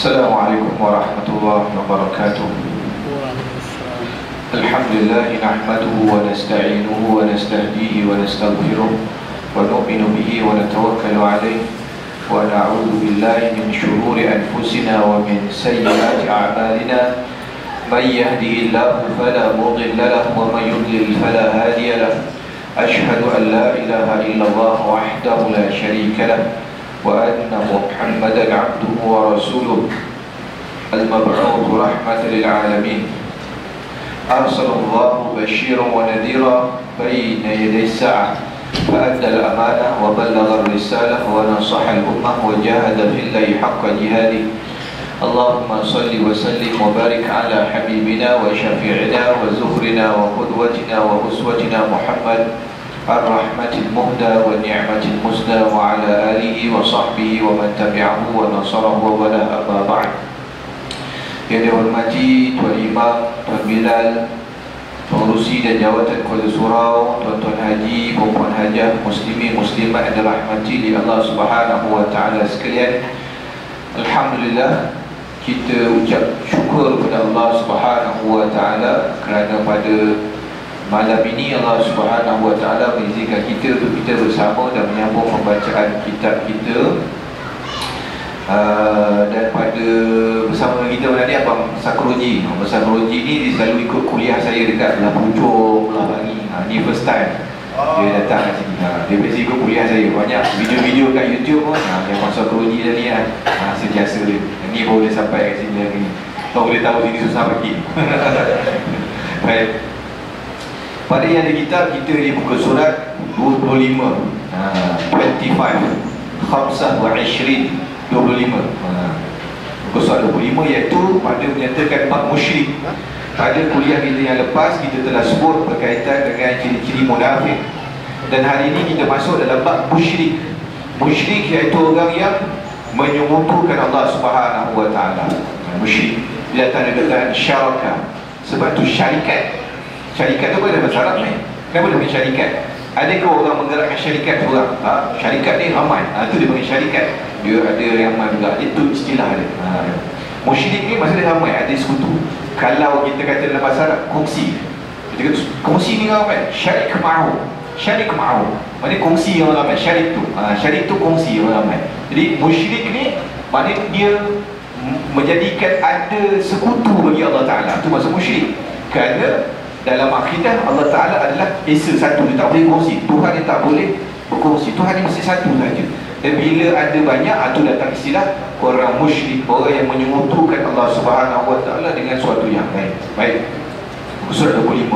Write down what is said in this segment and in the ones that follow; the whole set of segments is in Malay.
Assalamualaikum warahmatullahi wabarakatuh. Alhamdulillah nahmaduhu wa nasta'inuhu wa nastahdihi wa nastaghfiruh wa nu'minu bihi wa natawakkalu alayhi wa na'udzu billahi min shururi anfusina wa min sayyiati a'malina. May yahdihillahu fala mudilla lahu wa may yudlil fala hadiya lahu. Ashhadu an la ilaha illallah wahdahu la sharika lahu وأن محمدا عبده ورسوله المبعوث رحمة للعالمين أرسل الله بشيرا ونذيرا بين يدي الساعة فأدى الأمانة وبلغ الرسالة ونصح الأمة وجاهد في الله حق جهاده اللهم صل وسلم وبارك على حبيبنا وشفيعنا وزهرنا وقدوتنا وأسوتنا محمد الرحمة المهدى والنعمة المسدى وعلى آله وصحبه ومن تبعه ونصره ولا أما بعد. Yang dihormati Tuan Imam, Tuan Bilal, pengurusi dan jawatan Kuala Surau, tuan-tuan haji, puan hajah, muslimin muslimat yang dirahmati di Allah Subhanahu wa taala sekalian. Alhamdulillah, kita ucap syukur kepada Allah Subhanahu wa taala kerana pada malam ini Allah Subhanahu wa taala mengizinkan kita untuk kita bersama dan menyambung pembacaan kitab kita. Dan pada bersama kita malam ni Abang Sakroji. Abang Sakroji ni dia selalu ikut kuliah saya dekat belah Puchong, belah Bangi. Ni first time dia datang kat sini. Dia biasa ikut kuliah saya. Banyak video-video kat YouTube pun Abang Sakroji tadi sentiasa dia. Ni baru dia sampai kat sini hari ni. Kau boleh tahu sini susah bagi. Baik. Pada yang ada kitab kita di muka surat 25 25 muka surat 25 iaitu pada menyatakan bab musyrik. Pada kuliah kita yang lepas kita telah sebut berkaitan dengan ciri-ciri munafik, dan hari ini kita masuk dalam bab musyrik. Musyrik iaitu orang yang menyekutukan Allah Subhanahu wa taala. Musyrik dia datang dengan syaraka, sebab tu syarikat. Syarikat tu apa dalam bahasa Arab ni? Kenapa dia panggil syarikat? Adakah orang menggerakkan syarikat tu orang? Syarikat ni ramai. Itu dia panggil syarikat. Dia ada yang ramai juga. Itu istilah dia. Musyrik ni maksudnya ramai, ada sekutu. Kalau kita kata dalam bahasa Arab, kongsi. Kita kata kongsi ni ramai. Syarik ma'u. Syarik ma'u. Maksudnya kongsi yang ramai. Syarik tu. Syarik tu kongsi yang ramai. Jadi musyrik ni maknanya dia menjadikan ada sekutu bagi Allah Ta'ala. Itu maksud musyrik. Kerana dalam akidah Allah Ta'ala adalah Esa satu, dia tak boleh kongsi. Tuhan dia tak boleh berkongsi. Tuhan dia mesti satu saja. Dan bila ada banyak, itu datang istilah orang musyrik, orang yang menyekutukan Allah Subhanahu wa taala dengan suatu yang lain. Baik, surat 25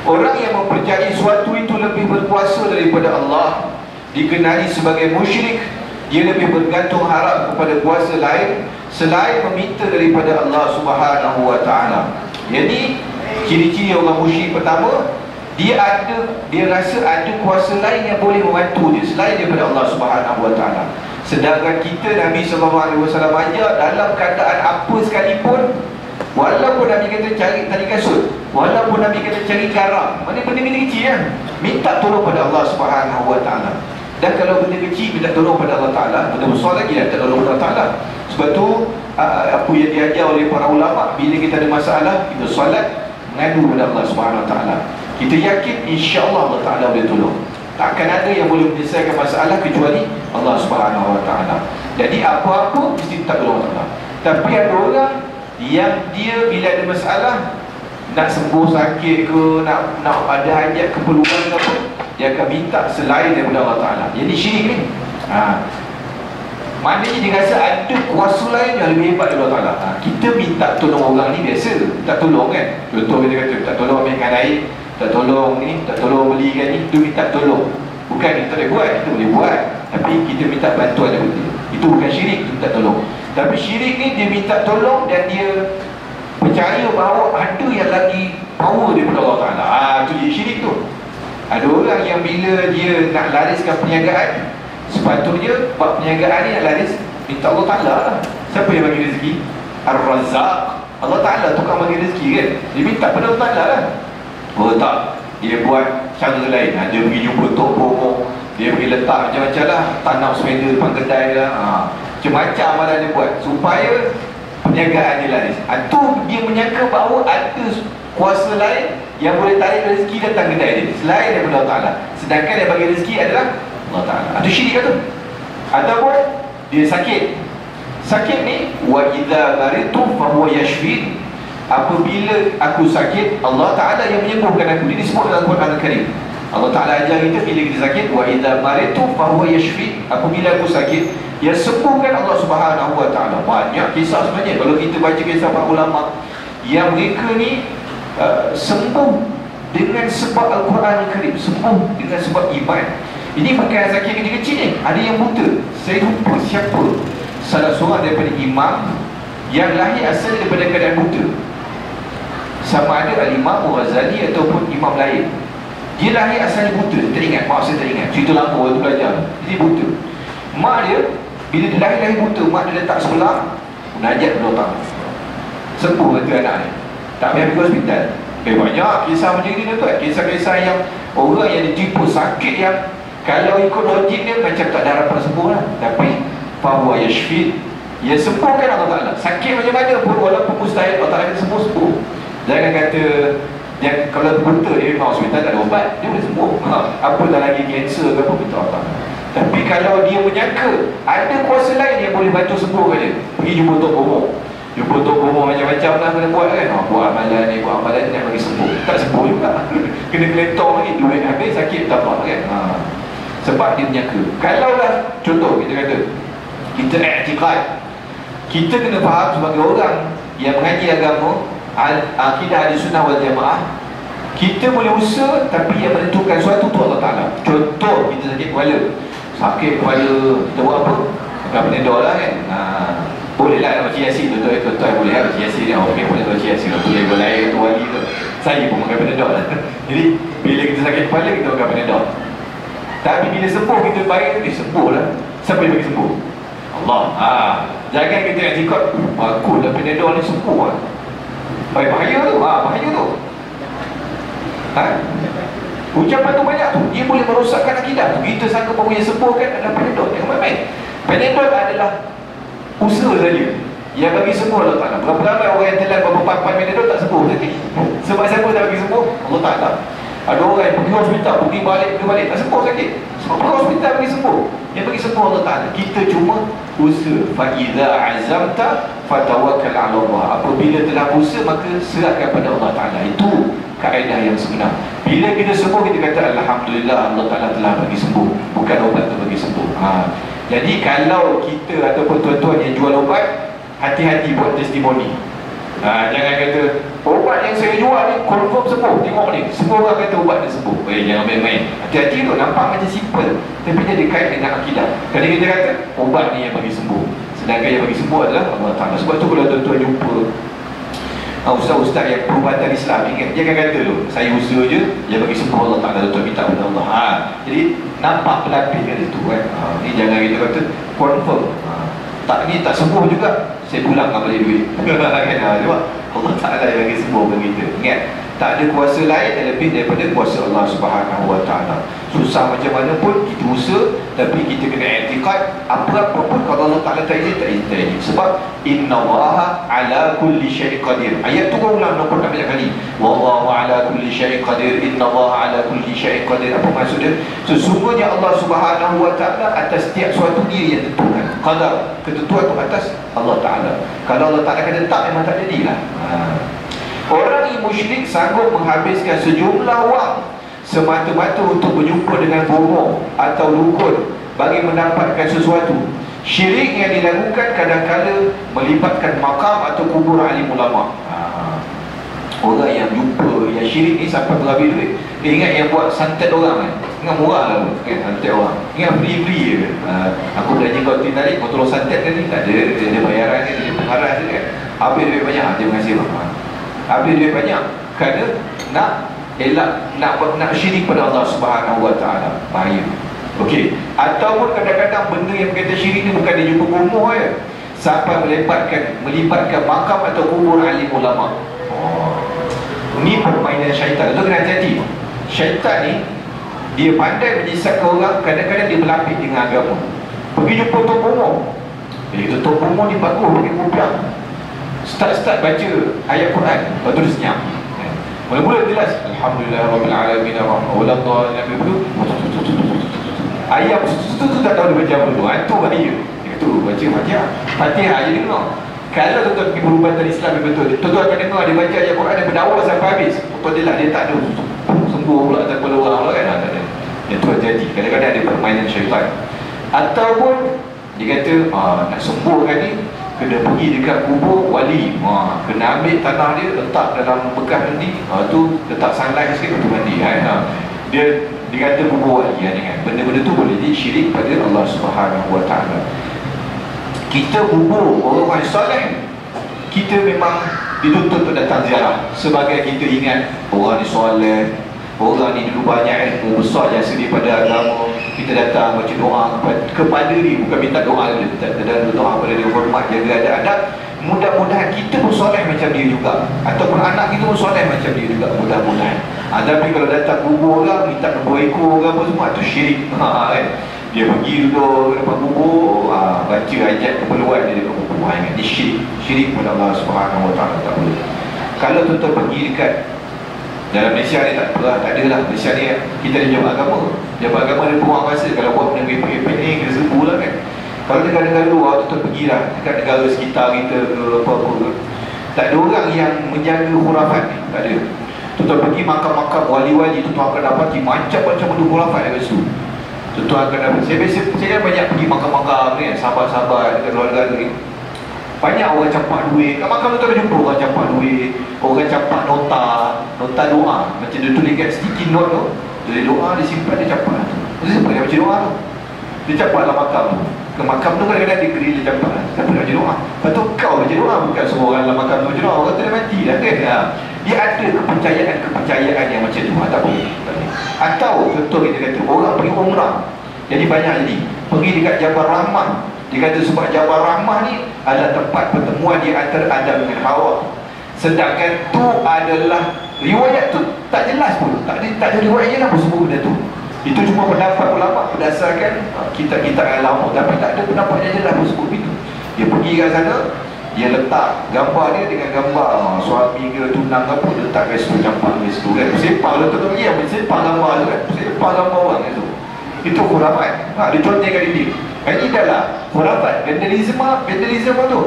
orang yang mempercayai suatu itu lebih berkuasa daripada Allah dikenali sebagai musyrik. Dia lebih bergantung harap kepada kuasa lain selain meminta daripada Allah Subhanahu wa taala. Jadi ciri-ciri orang musyrik pertama, dia rasa ada kuasa lain yang boleh membantu dia selain daripada Allah Subhanahu wa taala. Sedangkan kita Nabi SAW ajar dalam keadaan apa sekalipun, walaupun Nabi kata cari tali kasut, walaupun Nabi kata cari garam, mana benda-benda kecil kan, minta tolong pada Allah Subhanahu wa taala. Dan kalau benda kecil minta tolong pada Allah Ta'ala, benda besar lagi minta tolong pada Allah Ta'ala. Sebab tu apa yang diajar oleh para ulama, bila kita ada masalah, kita solat mengadu kepada Allah Subhanahu Wa Taala. Kita yakin insya-Allah Allah Taala boleh tolong. Takkan ada yang boleh menyelesaikan masalah kecuali Allah Subhanahu Wa Taala. Jadi apa-apa mesti minta tolong Allah. Tapi ada orang yang dia bila ada masalah, nak sembuh sakit ke, nak ada hajat keperluan ke apa, dia akan minta selain daripada Allah Taala. Jadi syirik ni. Maknanya dia rasa ada kuasa lain yang lebih hebat daripada Allah Ta'ala. Kita minta tolong orang ni biasa, minta tolong kan. Contoh kita kata minta tolong ambilkan air, minta tolong ni, minta tolong belikan ni, itu minta tolong. Bukan kita boleh buat, kita boleh buat, tapi kita minta bantuan daripada dia. Itu bukan syirik, kita minta tolong. Tapi syirik ni dia minta tolong dan dia percaya bahawa ada yang lagi power daripada Allah Ta'ala. Itu dia syirik tu. Ada orang yang bila dia nak lariskan perniagaan, sepatutnya buat perniagaan ni nak laris, minta Allah Ta'ala lah. Siapa yang bagi rezeki? Ar-Razzaq. Allah Ta'ala tukang bagi rezeki kan. Dia minta pada Allah Ta'ala lah. Oh tak, dia buat cara lain. Dia pergi jumpa toko, dia pergi letak macam-macam lah, tanam sepeda depan kedai lah. macam-macam amalan dia buat supaya perniagaan dia laris. Itu dia menyangka bahawa ada kuasa lain yang boleh tarik rezeki datang kedai dia selain daripada Allah Ta'ala, sedangkan yang bagi rezeki adalah Allah Ta'ala. Itu syirik tu. Ataupun dia sakit ni, wa idza maritu fahuwa yashfin, apabila aku sakit Allah Ta'ala yang menyembuhkan aku. Ini disebut dalam Quran Al-Karim. Allah Ta'ala ajar kita bila kita sakit, wa idza maritu fahuwa yashfin, apabila aku sakit yang sembuhkan Allah Subhanahu Wa Ta'ala. Banyak kisah sebenarnya kalau kita baca kisah para ulama yang mereka ni sembuh dengan sebab Al-Quran Al-Karim, sembuh dengan sebab iman. Ini bukan sakit kecil-kecil ni. Ada yang buta, saya lupa siapa, salah seorang daripada imam yang lahir asal daripada keadaan buta, sama ada Al-Imam Al-Ghazali ataupun imam lain. Dia lahir asalnya buta, teringat, maaf saya teringat, cerita lama waktu belajar. Jadi buta. Mak dia bila dia lahir buta, mak dia letak sebelah, munajat berdoa, sembuh kata anak ni, tak payah pergi hospital. Banyak kisah macam ni tuan. Kisah-kisah yang orang yang ditipu sakit yang kalau ikut logik dia macam tak ada harapan sembuh lah. Tapi fahuwa yashfin, ia sembuhkan Allah Ta'ala. Sakit macam mana pun, walaupun mustahil Allah Ta'ala sembuh. Jangan kata dia, kalau buta dia memang hospital tak ada ubat, dia boleh sembuh. Apa tak lagi kanser ke apa, minta Allah. Tapi kalau dia menyangka ada kuasa lain yang boleh bantu sembuhkan dia, pergi jumpa Tok Bomo. Jumpa Tok Bomo macam-macam lah kena buat kan. Buat amalan ni, buat amalan ni yang bagi sembuh. Tak sembuh juga. Kena keletong lagi, duit habis, sakit tak apa kan. Sebab dia menyangka. Kalau lah contoh kita kata kita i'tiqad, kita kena faham sebagai orang yang mengaji agama, akidah ahli sunnah wal jamaah, kita boleh usaha tapi yang menentukan suatu tu Allah Ta'ala. Contoh kita sakit kepala, kita buat apa? Makan Panadol lah kan. Boleh lah nak macam yasin, tuan-tuan boleh lah macam yasin dia. Okay, boleh macam yasin, tu yang lain, tu wali tu. Saya pun makan Panadol lah. Jadi bila kita sakit kepala, kita makan Panadol. Tapi bila sembuh, kita baik tu, sembuh lah. Siapa yang bagi sembuh? Allah. Jangan kita i'tikad, bagus lah Panadol ni sembuh lah. Bahaya tu, bahaya tu. Ucapan tu banyak tu, dia boleh merosakkan akidah tu. Kita sangka bahawa yang sembuhkan adalah Panadol. Jangan main-main. Panadol adalah usaha saja yang bagi sembuh Allah Ta'ala. Berapa ramai orang yang telan beberapa papan Panadol tak sembuh sakit. Sebab siapa tak bagi sembuh? Allah Ta'ala. Ada orang yang pergi hospital, pergi balik, tak sembuh sakit. Sebab pergi hospital bagi sembuh. Yang bagi sembuh Allah Ta'ala. Kita cuma usaha. Fa idza azamta fatawakkal 'ala Allah. Apabila telah usaha, maka serahkan pada Allah Ta'ala. Itu kaedah yang sebenar. Bila kita sembuh, kita kata alhamdulillah Allah Ta'ala telah bagi sembuh, bukan obat tu bagi sembuh. Jadi kalau kita ataupun tuan-tuan yang jual obat, hati-hati buat testimoni. Jangan kata obat yang saya jual ni confirm sembuh, tengok ni, semua orang kata obat dia sembuh. Jangan main-main. Hati-hati tu, nampak macam simple, tapi dia dekat dengan akidah. Kadang kita kata obat ni yang bagi sembuh, sedangkan yang bagi sembuh adalah Allah Ta'ala. Sebab tu kalau tuan-tuan jumpa ustaz-ustaz yang perubatan Islam, ingat, jangan kata tu saya usaha je, yang bagi sembuh Allah Ta'ala, tuan minta kepada Allah. Jadi nampak pelapis kat situ kan. Ni jangan kita kata confirm, tak ni tak sembuh juga, saya pulang tak balik duit. Kan? Sebab Allah Ta'ala yang bagi sembuh bagi kita. Ingat, tak ada kuasa lain yang lebih daripada kuasa Allah Subhanahu Wa Ta'ala. Susah macam mana pun kita usaha, tapi kita kena i'tikad apa-apa pun kalau Allah Ta'ala tak izin, tak izin. Sebab innallaha ala kulli syai'in qadir. Ayat tu kau ulang nampak banyak kali. Wallahu ala kulli syai'in qadir, innallaha ala kulli syai'in qadir. Apa maksudnya? Sesungguhnya Allah Subhanahu Wa Ta'ala atas setiap suatu dia yang tentukan. Qadar, ketentuan tu atas Allah Ta'ala. Kalau Allah Ta'ala kata tak, memang tak jadilah. Orang yang musyrik sanggup menghabiskan sejumlah wang semata-mata untuk berjumpa dengan bohong atau dukun bagi mendapatkan sesuatu. Syirik yang dilakukan kadang-kala melibatkan makam atau kubur alim ulama. Orang yang jumpa, yang syirik ni sampai berhabis duit. Ingat yang buat santet orang kan? Ingat murah lah kan, santet orang. Ingat free-free je kan? Aku belanja kau tarik, kau tolong santet kan ni? Tak ada, dia ada bayaran ni, dia pengharas je kan? Habis duit banyak, terima kasih bang. Habis duit banyak kerana nak elak, nak syirik pada Allah Subhanahu Wa Ta'ala. Bahaya. Okey. Ataupun kadang-kadang benda yang berkaitan syirik ni bukan dia jumpa bomoh je, sampai melibatkan makam atau kubur alim ulama. Ni permainan syaitan. Itu kena hati-hati. Syaitan ni dia pandai menyesatkan orang. Kadang-kadang dia berlapis dengan agama. Pergi jumpa Tok Bomo, Jadi tutup umur ni bagus bagi rupiah. Start baca ayat Quran, lepas tu dia senyap. Mula-mula jelas Alhamdulillah Rabbil Alamin Ar-Rahman Nabi itu ayat tu tak tahu dia baca apa tu. Itu bahaya. Dia kata baca Fatihah je dia dengar. Kalau tuan-tuan pergi perubatan Islam yang betul, tuan-tuan akan dengar dia baca ayat Quran dan berdawah sampai habis. Apabila dia tak ada sembuh pula tak keluar pula kan. Tak ada. Yang tu jadi kadang-kadang ada permainan syaitan. Ataupun dia kata nak sembuhkan ni kena pergi dekat kubur wali, kena ambil tanah dia letak dalam bekas nanti, tu letak sunlight sikit untuk mandi dia kata kubur wali kan. Benda-benda tu boleh jadi syirik pada Allah Subhanahu Wa Taala. Kita kubur orang yang soleh, kita memang dituntut untuk datang ziarah sebagai kita ingat orang ni soleh, orang ni dulu banyak ilmu besar jasa daripada agama. Kita datang baca doa kepada dia, bukan minta doa dia, dan doa kepada dia, hormat, jaga adab-adab. Mudah-mudahan kita pun soleh macam dia juga, ataupun anak kita pun soleh macam dia juga, mudah-mudahan. Tapi kalau datang kubur orang, minta nombor ekor ke apa semua, itu syirik kan. Dia pergi duduk depan kubur, baca ayat keperluan dia dekat kubur, ingat dia syirik pada Allah Subhanahu Wa Taala. Tak boleh. Kalau tuan-tuan pergi dekat dalam Malaysia ni tak ada lah. Malaysia ni kita ada jabat agama. Jabat agama dia buang masa. Kalau buat benda repek-repek ni kena serbu lah kan. Kalau negara-negara luar tu pergi lah dekat negara sekitar kita ke apa-apa ke, tak ada orang yang menjaga khurafat ni. Tak ada. Tuan-tuan pergi makam-makam wali-wali, tuan-tuan akan dapati macam-macam benda khurafat dekat situ. Tuan-tuan akan dapat. Saya kan banyak pergi makam-makam ni, sahabat-sahabat dekat luar negara ni. Banyak orang campak duit. Kat makam tu ada jumpa orang campak duit, orang campak nota doa. Macam dia tulis kat sticky note tu, dia doa, dia simpan, dia campak tu. Dia simpan, dia baca doa tu, dia campak dalam makam tu. Ke makam tu kadang-kadang dia grill, dia campak. Siapa nak baca doa? Lepas tu kau baca doa, bukan semua orang dalam makam tu baca doa. Orang tu dah mati dah kan. Dia ada kepercayaan yang macam tu. Tak boleh. Atau contoh kita kata orang pergi umrah, jadi banyak jadi pergi dekat Jabal Rahmah. Dia kata sebab Jabal Rahmah ni adalah tempat pertemuan di antara Adam dengan Hawa. Sedangkan tu adalah riwayat tu tak jelas pun, tak ada riwayat je lah sebut benda tu. Itu cuma pendapat ulama berdasarkan kitab-kitab yang lama, tapi tak ada pendapat yang jelas sebut itu. Dia pergi ke sana, dia letak gambar dia dengan gambar suami ke tunang apa, dia letak kat situ, campak kat situ kan. Sempang lah tu pergi, sempang gambar tu kan, sempang gambar orang kat situ. Itu khurafat. Dia contoh kat dinding. Ini dah lah khurafat. Vandalism tu,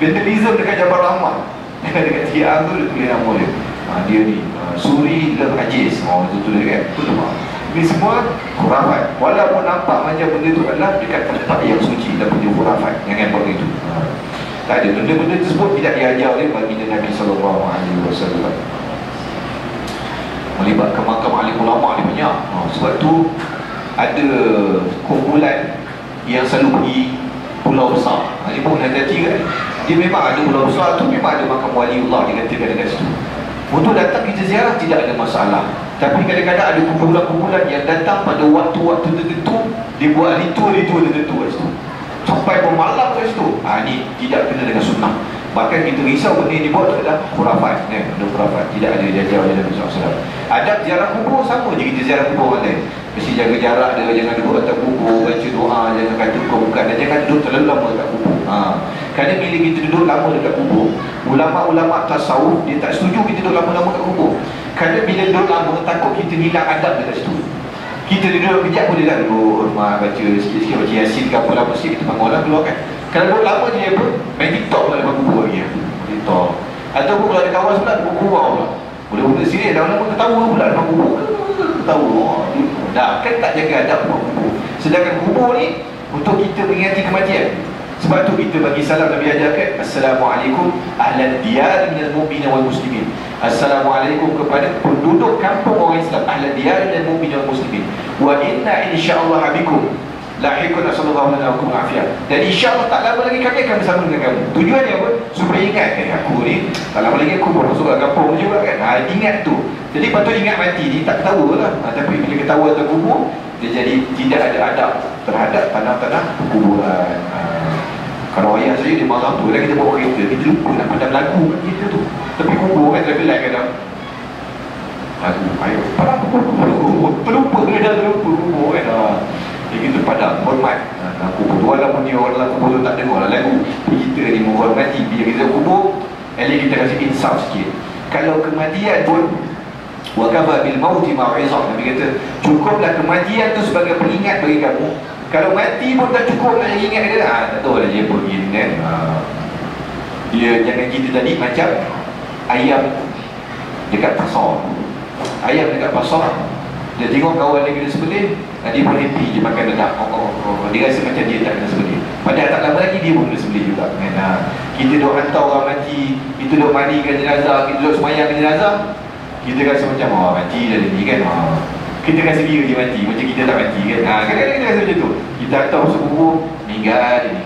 vandalism dekat Jabal Rahmah. Dekat Tiang tu dia tulis nama dia. Dia ni Suri Love Aziz. Itu tulis kan. Ini semua khurafat. Walaupun nampak macam benda tu adalah dekat tempat yang suci, tapi dia khurafat. Jangan buat itu. Tak ada. Benda-benda tersebut tidak diajar oleh baginda Nabi SAW. Melibatkan makam alim ulama ni banyak. Sebab tu ada kumpulan yang selalu pergi pulau besar. Dia pun hati-hati kan. Dia memang ada pulau besar tu, memang ada makam waliullah dikatakan dekat situ. Untuk datang kita ziarah tidak ada masalah. Tapi kadang-kadang ada kumpulan-kumpulan yang datang pada waktu-waktu tertentu, dia buat ritual tertentu kat situ, sampai bermalam kat situ. Ini tidak kena dengan sunnah. Bahkan kita risau benda yang dibuat tu adalah khurafat. Benda khurafat, tidak ada jajar oleh Nabi SAW. Adab ziarah kubur sama je kita ziarah kubur orang lain. Mesti jaga jarak dia, jangan duduk atas kubur, baca doa, jangan kata kau bukan, dan jangan duduk terlalu lama dekat kubur. Kerana bila kita duduk lama dekat kubur, ulama-ulama tasawuf dia tak setuju kita duduk lama-lama dekat kubur. Kerana bila duduk lama, takut kita hilang adab dekat situ. Kita duduk kejap boleh dah duduk rumah, baca sikit-sikit, baca Yasin ke apa lah, mesti kita bangun lah keluar kan. Kalau duduk lama je apa, main TikTok pula depan kubur lagi. TikTok. Ataupun kalau ada kawan sebelah, duduk kubur pula. Boleh-boleh serius, lama-lama ketawa pula depan kubur. Ketawa. Dah, kan tak jaga adab depan kubur. Sedangkan kubur ni untuk kita mengingati kematian. Sebab tu kita bagi salam Nabi ajarkan, Assalamualaikum ahlan diyar minal mu'minin wal muslimin. Assalamualaikum kepada penduduk kampung orang Islam, ahlan diyar minal mu'minin wal muslimin. Wa inna insyaallah bikum lahiqun, sallallahu alaihi wa sallam. Dan insya-Allah tak lama lagi kami akan bersama dengan kamu. Tujuannya apa? Supaya ingat aku ni tak lama lagi aku masuk ke kampung juga kan. Ingat tu. Jadi patut ingat mati ni tak ketawa lah. Tapi bila ketawa terkubur, dia jadi tidak ada adab terhadap tanah-tanah kuburan. Kalau ayah saya dia marah tu, kita bawa kereta, kita lupa nak padam lagu kita tu. Tapi kubur kan traffic light kadang lagu, ayo padam kubur, terlupa kubur kan. Jadi kita padam, hormat kubur tu. Walaupun dia orang dalam kubur tu tak dengar lah lagu Jadi kita kasih insaf sikit. Kalau kematian pun wa kafa bil mauti mau'izah, Nabi kata cukuplah kematian tu sebagai peringat bagi kamu. Kalau mati pun tak cukup nak ingat dia, tak tahu lah dia pergi kan. Dia jangan kita tadi macam ayam dekat pasar. Ayam dekat pasar, dia tengok kawan dia kena sebelih, dia pun happy je makan dekat. Dia rasa macam dia tak kena sebelih, padahal tak lama lagi dia pun kena sebelih juga kan. Kita duk hantar orang mati, kita duk mandikan jenazah, kita duk semayang jenazah, kita rasa macam mati dah ni kan. Kita rasa dia je mati, macam kita tak mati kan. Kadang-kadang kita rasa macam tu. Kita hantar masuk kubur, meninggal je ni.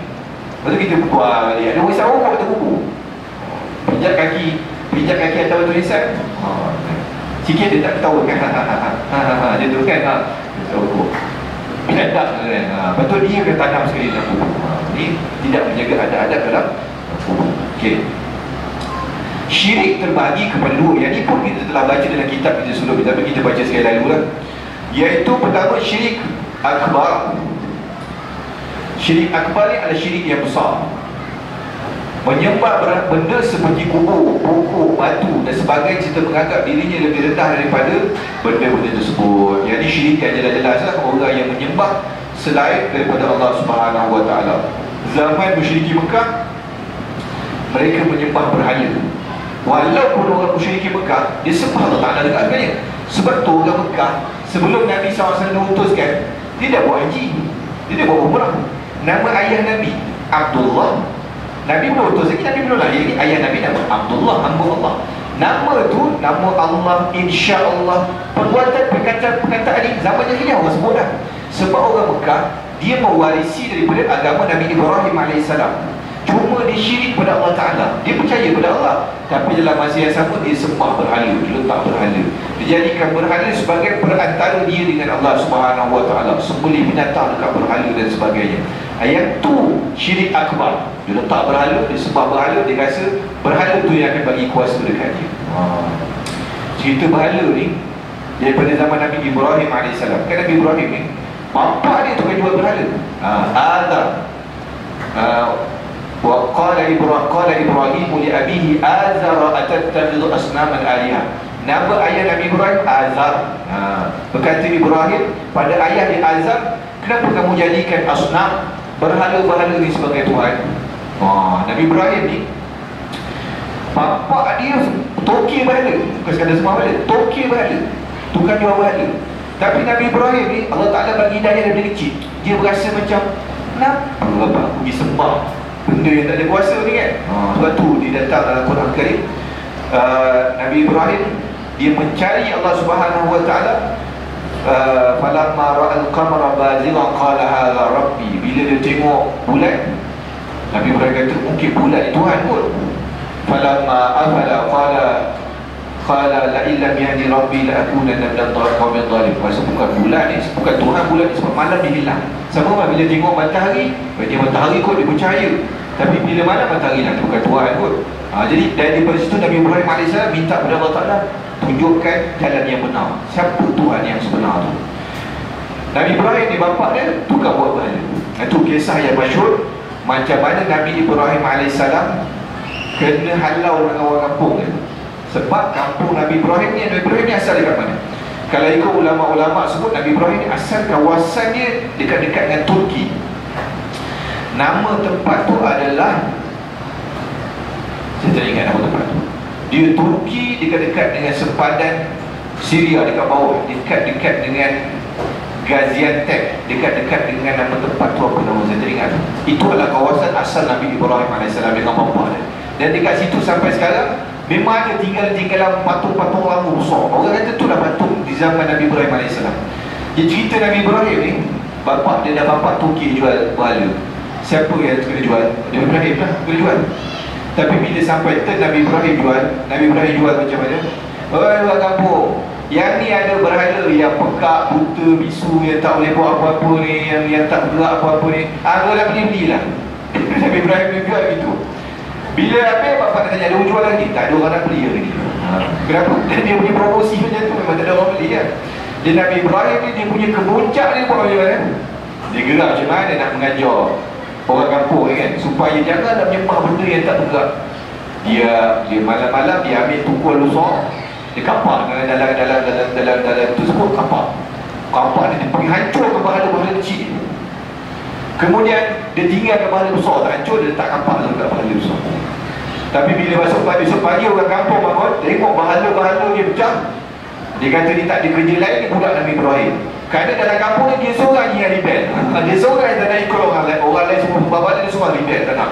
Lepas tu kita buat balik, ada orang sahur kat betul kubur, pijak kaki atas batu nisan. Sikit dia tak tahu kan. Dia tu kan. Tahu. Biadab kan. Lepas tu dia kena tanam sekali dalam kubur. Ni tidak menjaga adab-adab dalam kubur. Okey. Syirik terbahagi kepada dua. Yang ni pun kita telah baca dalam kitab kita sebelum, tapi kita baca sekali lalu lah. Iaitu pertama syirik akbar. Syirik akbar ni adalah syirik yang besar. Menyembah benda seperti kubur, pokok, batu dan sebagainya, kita menganggap dirinya lebih rendah daripada benda-benda tersebut. Yang ini syirik yang jelas-jelas orang yang menyembah selain daripada Allah Subhanahu Wa Taala. Zaman musyriki Mekah, mereka menyembah berhala. Walaupun orang musyriki Mekah, dia sembah Allah Ta'ala dekat sebenarnya. Sebab tu orang Mekah, sebelum Nabi SAW diutuskan, dia dah buat haji, dia dah buat umrah. Nama ayah Nabi Abdullah. Nabi belum utus lagi, Nabi belum lahir lagi. Ayah Nabi nama Abdullah, hamba Allah. Nama tu, nama Allah, insya-Allah. Perbuatan perkataan ni zaman jahiliyah orang sebut dah. Sebab orang Mekah, dia mewarisi daripada agama Nabi Ibrahim AS. Cuma dia syirik pada Allah Ta'ala. Dia percaya pada Allah, tapi dalam masa yang sama dia sembah berhala, dia letak berhala, dia jadikan berhala sebagai perantara dia dengan Allah Subhanahu Wa Ta'ala. Sembelih binatang dekat berhala dan sebagainya. Yang tu syirik akbar. Dia letak berhala, dia sembah berhala, dia rasa berhala tu yang akan bagi kuasa dekat dia. Cerita berhala ni daripada zaman Nabi Ibrahim AS. Kan Nabi Ibrahim ni, bapa dia tukang jual berhala. Azar. Qala Ibrahim li abihi Azar atattakhidhu asnaman alihah. Nama ayah Nabi Ibrahim Azar. Berkata Ibrahim pada ayah dia Azar, kenapa kamu jadikan asnam, berhala-berhala ni sebagai Tuhan? Nabi Ibrahim ni, bapa dia toki berhala, bukan sekadar sembah berhala, toki berhala, tukang jual berhala. Tapi Nabi Ibrahim ni, Allah Ta'ala bagi hidayah daripada kecil. Dia berasa macam, kenapa bapak aku pergi sembah benda yang tak ada kuasa ni kan? Sebab tu dia datang dalam Quran Karim, Nabi Ibrahim dia mencari Allah Subhanahu Wa Ta'ala. Falamma ra'al qamara bazighan qala hadha rabbi. Bila dia tengok bulan, Nabi Ibrahim kata mungkin bulan ni Tuhan pun. Falamma afala qala la illam yahdi rabbi la akunanna minal qawmi dhalim. Masa bukan bulan ni, bukan Tuhan bulan ni, sebab malam dia hilang. Sama lah bila tengok matahari, dia matahari kot dia bercahaya, tapi bila mana matahari hilang, bukan Tuhan kot. Jadi daripada situ Nabi Ibrahim AS minta kepada Allah Ta'ala, tunjukkan jalan yang benar, siapa Tuhan yang sebenar tu. Nabi Ibrahim ni bapa dia tukang buat berhala. Itu kisah yang masyhur macam mana Nabi Ibrahim AS kena halau dengan orang kampung dia. Sebab kampung Nabi Ibrahim ni asal dekat mana? Kalau ikut ulama-ulama sebut, Nabi Ibrahim ni asal kawasan dia dekat-dekat dengan Turki. Nama tempat tu adalah, saya tak ingat nama tempat tu. Dia Turki, dekat-dekat dengan sempadan Syria dekat bawah, dekat-dekat dengan Gaziantep, dekat-dekat dengan nama tempat tu, apa nama saya tak ingat. Itu adalah kawasan asal Nabi Ibrahim AS dengan bapa dia. Dan dekat situ sampai sekarang memang ada tinggalan patung-patung lama besar. Orang kata tu dah patung di zaman Nabi Ibrahim AS. Dia cerita Nabi Ibrahim ni, bapa dia dah bapa Turki jual berhala. Siapa yang kena jual? Nabi Ibrahim lah kena jual. Tapi bila sampai turn Nabi Ibrahim jual, Nabi Ibrahim jual macam mana? Orang kampung, yang ni ada berhala yang pekak, buta, bisu, yang tak boleh buat apa-apa ni, yang tak bergerak apa-apa ni, kau dah beli-belilah. Nabi Ibrahim dia jual gitu. Bila habis, bapak dia tanya, ada orang jual lagi? Tak ada orang nak beli lagi. Kenapa? Dan dia punya promosi macam tu, memang tak ada orang beli kan. Dan Nabi Ibrahim ni, dia punya kemuncak dia buat macam mana? Dia gerak macam mana nak mengajar orang kampung kan, supaya jangan nak menyembah benda yang tak bergerak. Dia malam-malam dia ambil tukul lusa, dia kapak dalam tu sebut kapak dia pergi hancur ke bahala-bahala kecil. Kemudian dia tinggalkan bahala besar, tak hancur, dia letak kapak tu kat bahala besar. Tapi bila masuk pagi orang kampung bangun, tengok bahala-bahala dia pecah. Dia kata dia tak ada kerja lain, dia budak Nabi Ibrahim. Kerana dalam kampung ni dia seorang yang rebel. Dia seorang yang tak nak ikut orang lain semua pembawa dia seorang rebel, tak nak.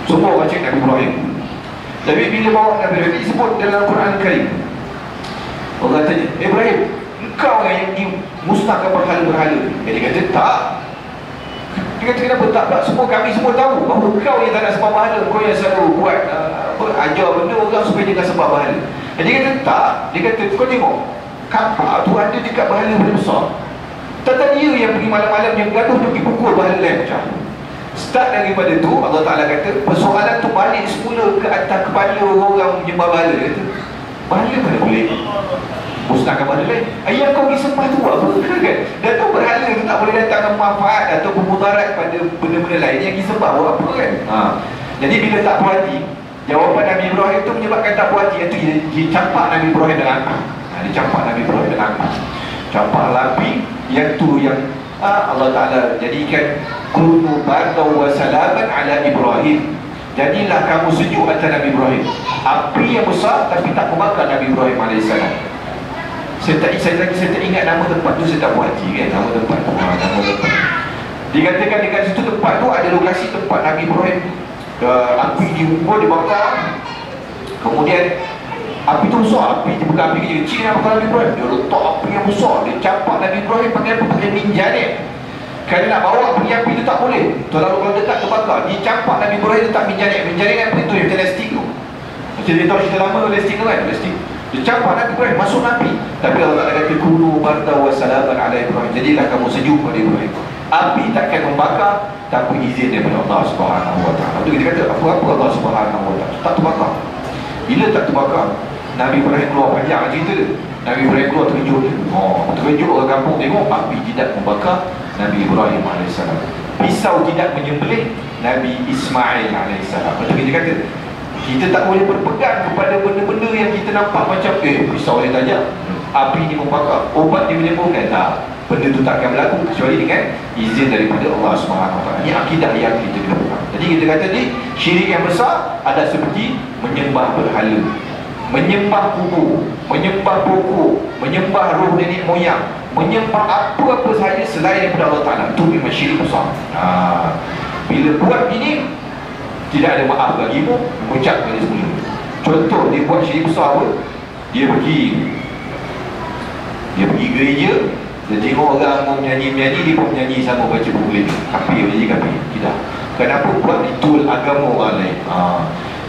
Semua orang cakap Nabi Ibrahim. Tapi bila bawa Nabi Ibrahim disebut dalam Quran Karim, orang tanya, Ibrahim, engkau yang musnahkan berhala-berhala? Dia kata tak. Dia kata kenapa tak? Semua kami semua tahu bahawa kau yang tak nak sembah berhala, kau yang selalu buat ajar benda orang supaya dia nak sembah berhala. Dia kata tak. Dia kata kau tengok kapak tu ada dekat berhala besar. Tak dia yang pergi malam-malam yang gaduh, dia pergi pukul berhala lain macam. Start daripada tu Allah Ta'ala kata persoalan tu balik semula ke atas kepala orang menyembah berhala. Dia kata berhala mana boleh musnahkan berhala lain? Ayah kau pergi sembah tu apa kan? Dan tu berhala tu tak boleh datangkan manfaat atau mudarat pada benda-benda lain yang pergi sembah buat apa kan? Jadi bila tak puas hati, jawapan Nabi Ibrahim tu menyebabkan tak puas hati, itu dia campak Nabi Ibrahim dengan api. Dia campak Nabi Ibrahim dengan api, campak api yang tu yang Allah Ta'ala jadikan kunu bardaw wa salaman ala Ibrahim. Jadilah kamu sejuk atas Nabi Ibrahim. Api yang besar tapi tak membakar Nabi Ibrahim AS. Saya tak ingat nama tempat tu, saya tak buat hati kan nama tempat tu. Dikatakan dekat situ tempat tu ada lokasi tempat Nabi Ibrahim api diumpul, dibakar. Kemudian api tu besar, bukan api kecil yang bakar Nabi Ibrahim. Dia letak api yang besar, dia campak Nabi Ibrahim pakai apa? Pakai minjanik. Kalau nak bawa pergi api tu tak boleh, terlalu kalau dekat terbakar. Dia campak Nabi Ibrahim letak minjanik. Minjanik apa itu? Yang macam lastik tu. Macam dia tahu cerita lama lastik tu kan? Lastik. Dia campak Nabi Ibrahim masuk api. Tapi Allah Ta'ala kata kunu barda wa salaman ala Ibrahim. Jadilah kamu sejuk pada Ibrahim. Api takkan membakar tanpa izin daripada Allah Subhanahu Wa Ta'ala. Itu kita kata apa-apa Allah Subhanahu Wa Ta'ala tak terbakar. Bila tak terbakar, Nabi Ibrahim keluar panjang cerita dia. Nabi Ibrahim keluar terkejut. Terkejut orang kampung tengok api tidak membakar Nabi Ibrahim AS. Pisau tidak menyembelih Nabi Ismail AS. Lepas kita kata kita tak boleh berpegang kepada benda-benda yang kita nampak macam pisau yang tajam, api ni membakar, obat ni menyembuhkan. Tak, benda tu tak akan berlaku kecuali dengan izin daripada Allah SWT. Ini akidah yang kita kena pegang. Jadi kita kata ni syirik yang besar ada seperti menyembah berhala, menyembah kubur, menyembah pokok, menyembah roh nenek moyang, menyembah apa-apa sahaja selain daripada Allah Ta'ala. Itu memang syirik besar. Bila buat ini tidak ada maaf bagimu, ucap pada semula. Contoh dia buat syirik besar pun, dia pergi gereja, dia tengok orang mau menyanyi-menyanyi, dia pun menyanyi sama baca buku lain. Kafir, menyanyi kafir. Tidak. Kenapa buat itu agama orang lain?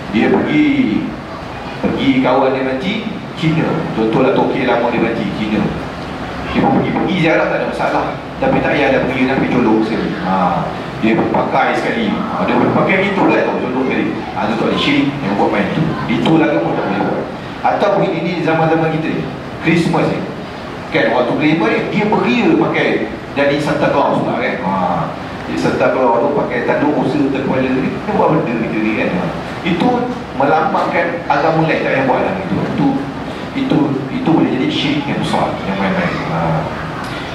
Dia pergi kawan dia mati Cina, contohlah Tokyo lama dia mati Cina, dia pergi ziarah tak ada masalah, tapi tak payah dah pergi sampai colok sekali. Dia berpakai sekali, dia berpakai gitu lah tau, contoh sekali. Itu tak ada syirik yang buat main tu. Itulah agama tak boleh buat. Atau ini zaman-zaman kita ni Christmas ni kan, waktu Christmas ni dia beria pakai jadi Santa Claus pula kan. Jadi Santa Claus tu pakai tanduk usaha terkepala ni, dia buat benda gitu ni kan. Itu melambangkan agama lain, tak payah buat lah itu boleh jadi syirik yang besar, yang main-main.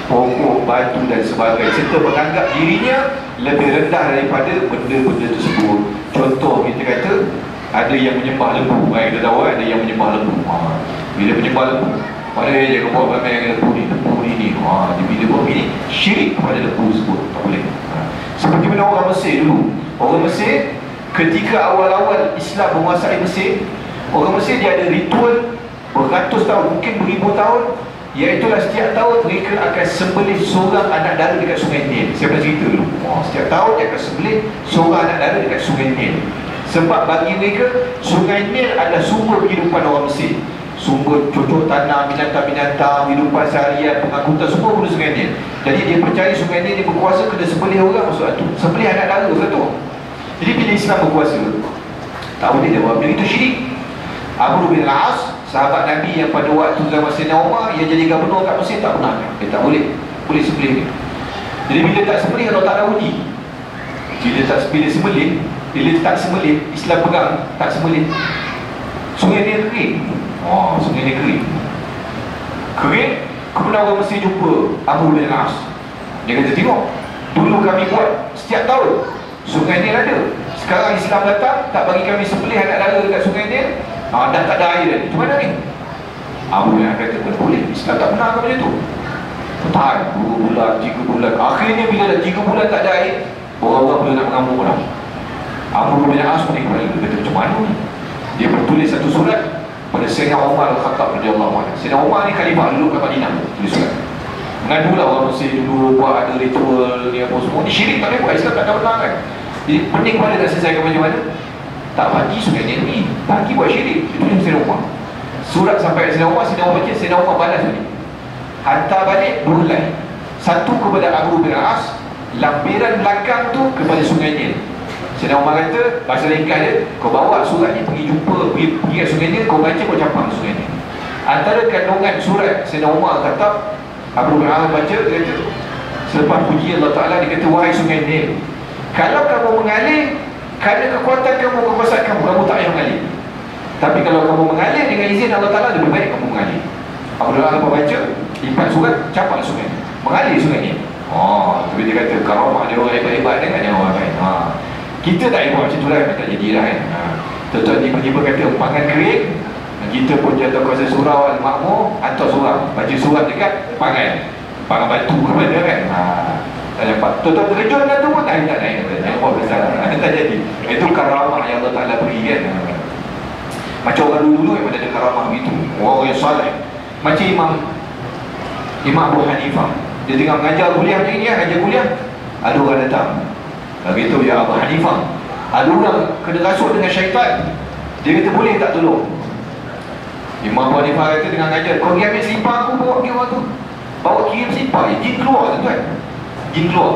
Pokok, batu dan sebagainya, serta menganggap dirinya lebih rendah daripada benda-benda tersebut. Contoh kita kata ada yang menyembah lembu, kita tahu ada yang menyembah lembu. Bila menyembah lembu, mana dia akan buat ramai dengan lembu ni. Bila buat ini syirik kepada lembu tersebut, tak boleh. Seperti mana orang Mesir dulu. Orang Mesir ketika awal-awal Islam menguasai Mesir, orang Mesir dia ada ritual beratus tahun, mungkin beribu tahun, iaitulah setiap tahun mereka akan sembelih seorang anak dara dekat Sungai Nil. Saya pernah cerita dulu. Setiap tahun dia akan sembelih seorang anak dara dekat Sungai Nil. Sebab bagi mereka Sungai Nil adalah sumber kehidupan orang Mesir, sumber cocok tanam, binatang-binatang, kehidupan seharian, pengangkutan, semua guna Sungai Nil. Jadi dia percaya Sungai Nil ni berkuasa, kena sembelih orang masuk tu, sembelih anak dara betul. Jadi bila Islam berkuasa, tak boleh dia buat benda itu syirik. Amr bin Al-As, sahabat Nabi yang pada waktu zaman Sayyidina Umar yang jadi gubernur kat Mesir, tak pernah. Dia tak boleh sembelih ni. Jadi bila tak sembelih, Allah Ta'ala uji. Bila tak sembelih, Bila tak semelit, Islam pegang tak semelit, sungai dia kering. Sungai dia kering. Kemudian orang mesti jumpa Amr bin As. Dia kata, tengok, dulu kami buat setiap tahun, sungai Nil ada. Sekarang Islam datang, tak bagi kami sembelih anak dara dekat sungai Nil. Dah tak ada air dah. Macam mana ni? Amr bin As kata, tak boleh, Islam tak pernah macam tu. Tahan 2 bulan, 3 bulan. Akhirnya bila dah 3 bulan tak ada air, orang-orang boleh nak mengamuk dah. Amr bin As ni kembali, dia kata, macam mana ni? Dia bertulis satu surat pada Sayyidina Umar Al-Khattab radhiyallahu anhu. Sayyidina Umar ni khalifah dulu kat Madinah, tulis surat. Mengadulah orang Mesir dulu buat ada ritual ni apa semua. Ni syirik tak boleh buat, Islam tak ada benar kan. Jadi pening pada nak selesaikan macam mana? Tak bagi sungai ni, bagi buat syirik. Itu yang Sayyidina Umar. Surat sampai Sayyidina Umar, Sayyidina Umar baca, Sayyidina Umar balas balik. Hantar balik 2 helai. Satu kepada Amr bin As, lampiran belakang tu kepada sungai Nil. Sayyidina Umar kata, bahasa ringkas dia, kau bawa surat ni pergi jumpa, pergi kat sungai Nil, kau baca, kau campak sungai Nil. Antara kandungan surat Sayyidina Umar kata, Amr bin As baca, dia kata, selepas puji Allah Ta'ala, dia kata, wahai sungai Nil, kalau kamu mengalir kerana kekuatan kamu, kekuasaan kamu, kamu tak payah mengalir. Tapi kalau kamu mengalir dengan izin Allah Ta'ala, lebih baik kamu mengalir. Amr bin As baca, lipat surat, campak sungai Nil, mengalir sungai Nil. Tapi dia kata, karamah dia orang hebat-hebat dengannya orang lain. Kita tak buat macam tu lah, tak jadilah kan. Tuan-tuan tiba-tiba kata empangan kering, kita pun jatuh kuasa surau Al-Makmur, hantar surau, baca surat dekat pangan batu ke mana kan. Tak dapat. Tuan-tuan terkejut dengan tu pun tak naik. Jangan buat besar, tak jadi. Itu karamah yang Allah Ta'ala beri kan. Macam orang dulu-dulu yang ada karamah begitu, orang yang saleh. Macam Imam Abu Hanifah, dia tengah mengajar kuliah macam ni, ngajar kuliah, ada orang datang. Begitu, ya Abu Hanifah, ada orang kena rasuk dengan syaitan, dia kata boleh tak tolong? Imam Abu Hanifah kata dengan ngajar, kau pergi ambil selipar aku, bawa pergi orang tu, bawa kirim selipar, jin keluar tuan-tuan, jin keluar.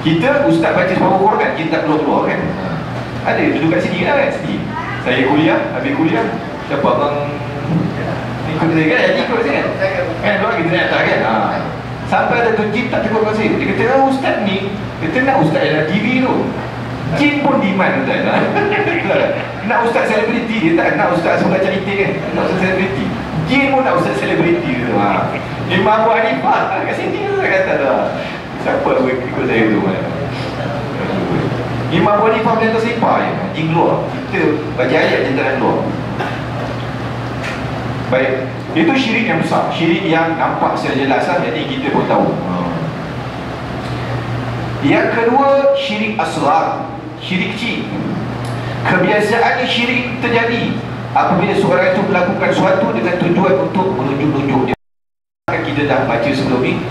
Kita ustaz baca separuh Quran, jin tak keluar-keluar kan. Ada duduk kat sini kan, sini saya kuliah, habis kuliah, siapa abang ikut saya kan, haji ikut saya kan, luar kita nak atas kan. Sampai ada tu jin tak tegur kat saya, dia kata, ustaz ni, kita nak ustaz yang TV tu. Jin pun demand tuan. Nak ustaz selebriti, dia tak nak ustaz sebelah cantik kan, nak ustaz selebriti. Jin pun nak ustaz selebriti tu. Imam Abu Hanifah kat sini tu saya kata dah, siapa ikut saya tu kan. Imam Abu Hanifah punya tersipar je, jin keluar. Kita baca ayat, jin tak keluar. Baik, itu syirik yang besar, syirik yang nampak secara jelas, jadi kita pun tahu. Yang kedua, syirik asghar, syirik kecil. Kebiasaan syirik terjadi apabila seorang itu melakukan sesuatu dengan tujuan untuk menunjuk-nunjuk dia. Kita dah baca sebelum ni,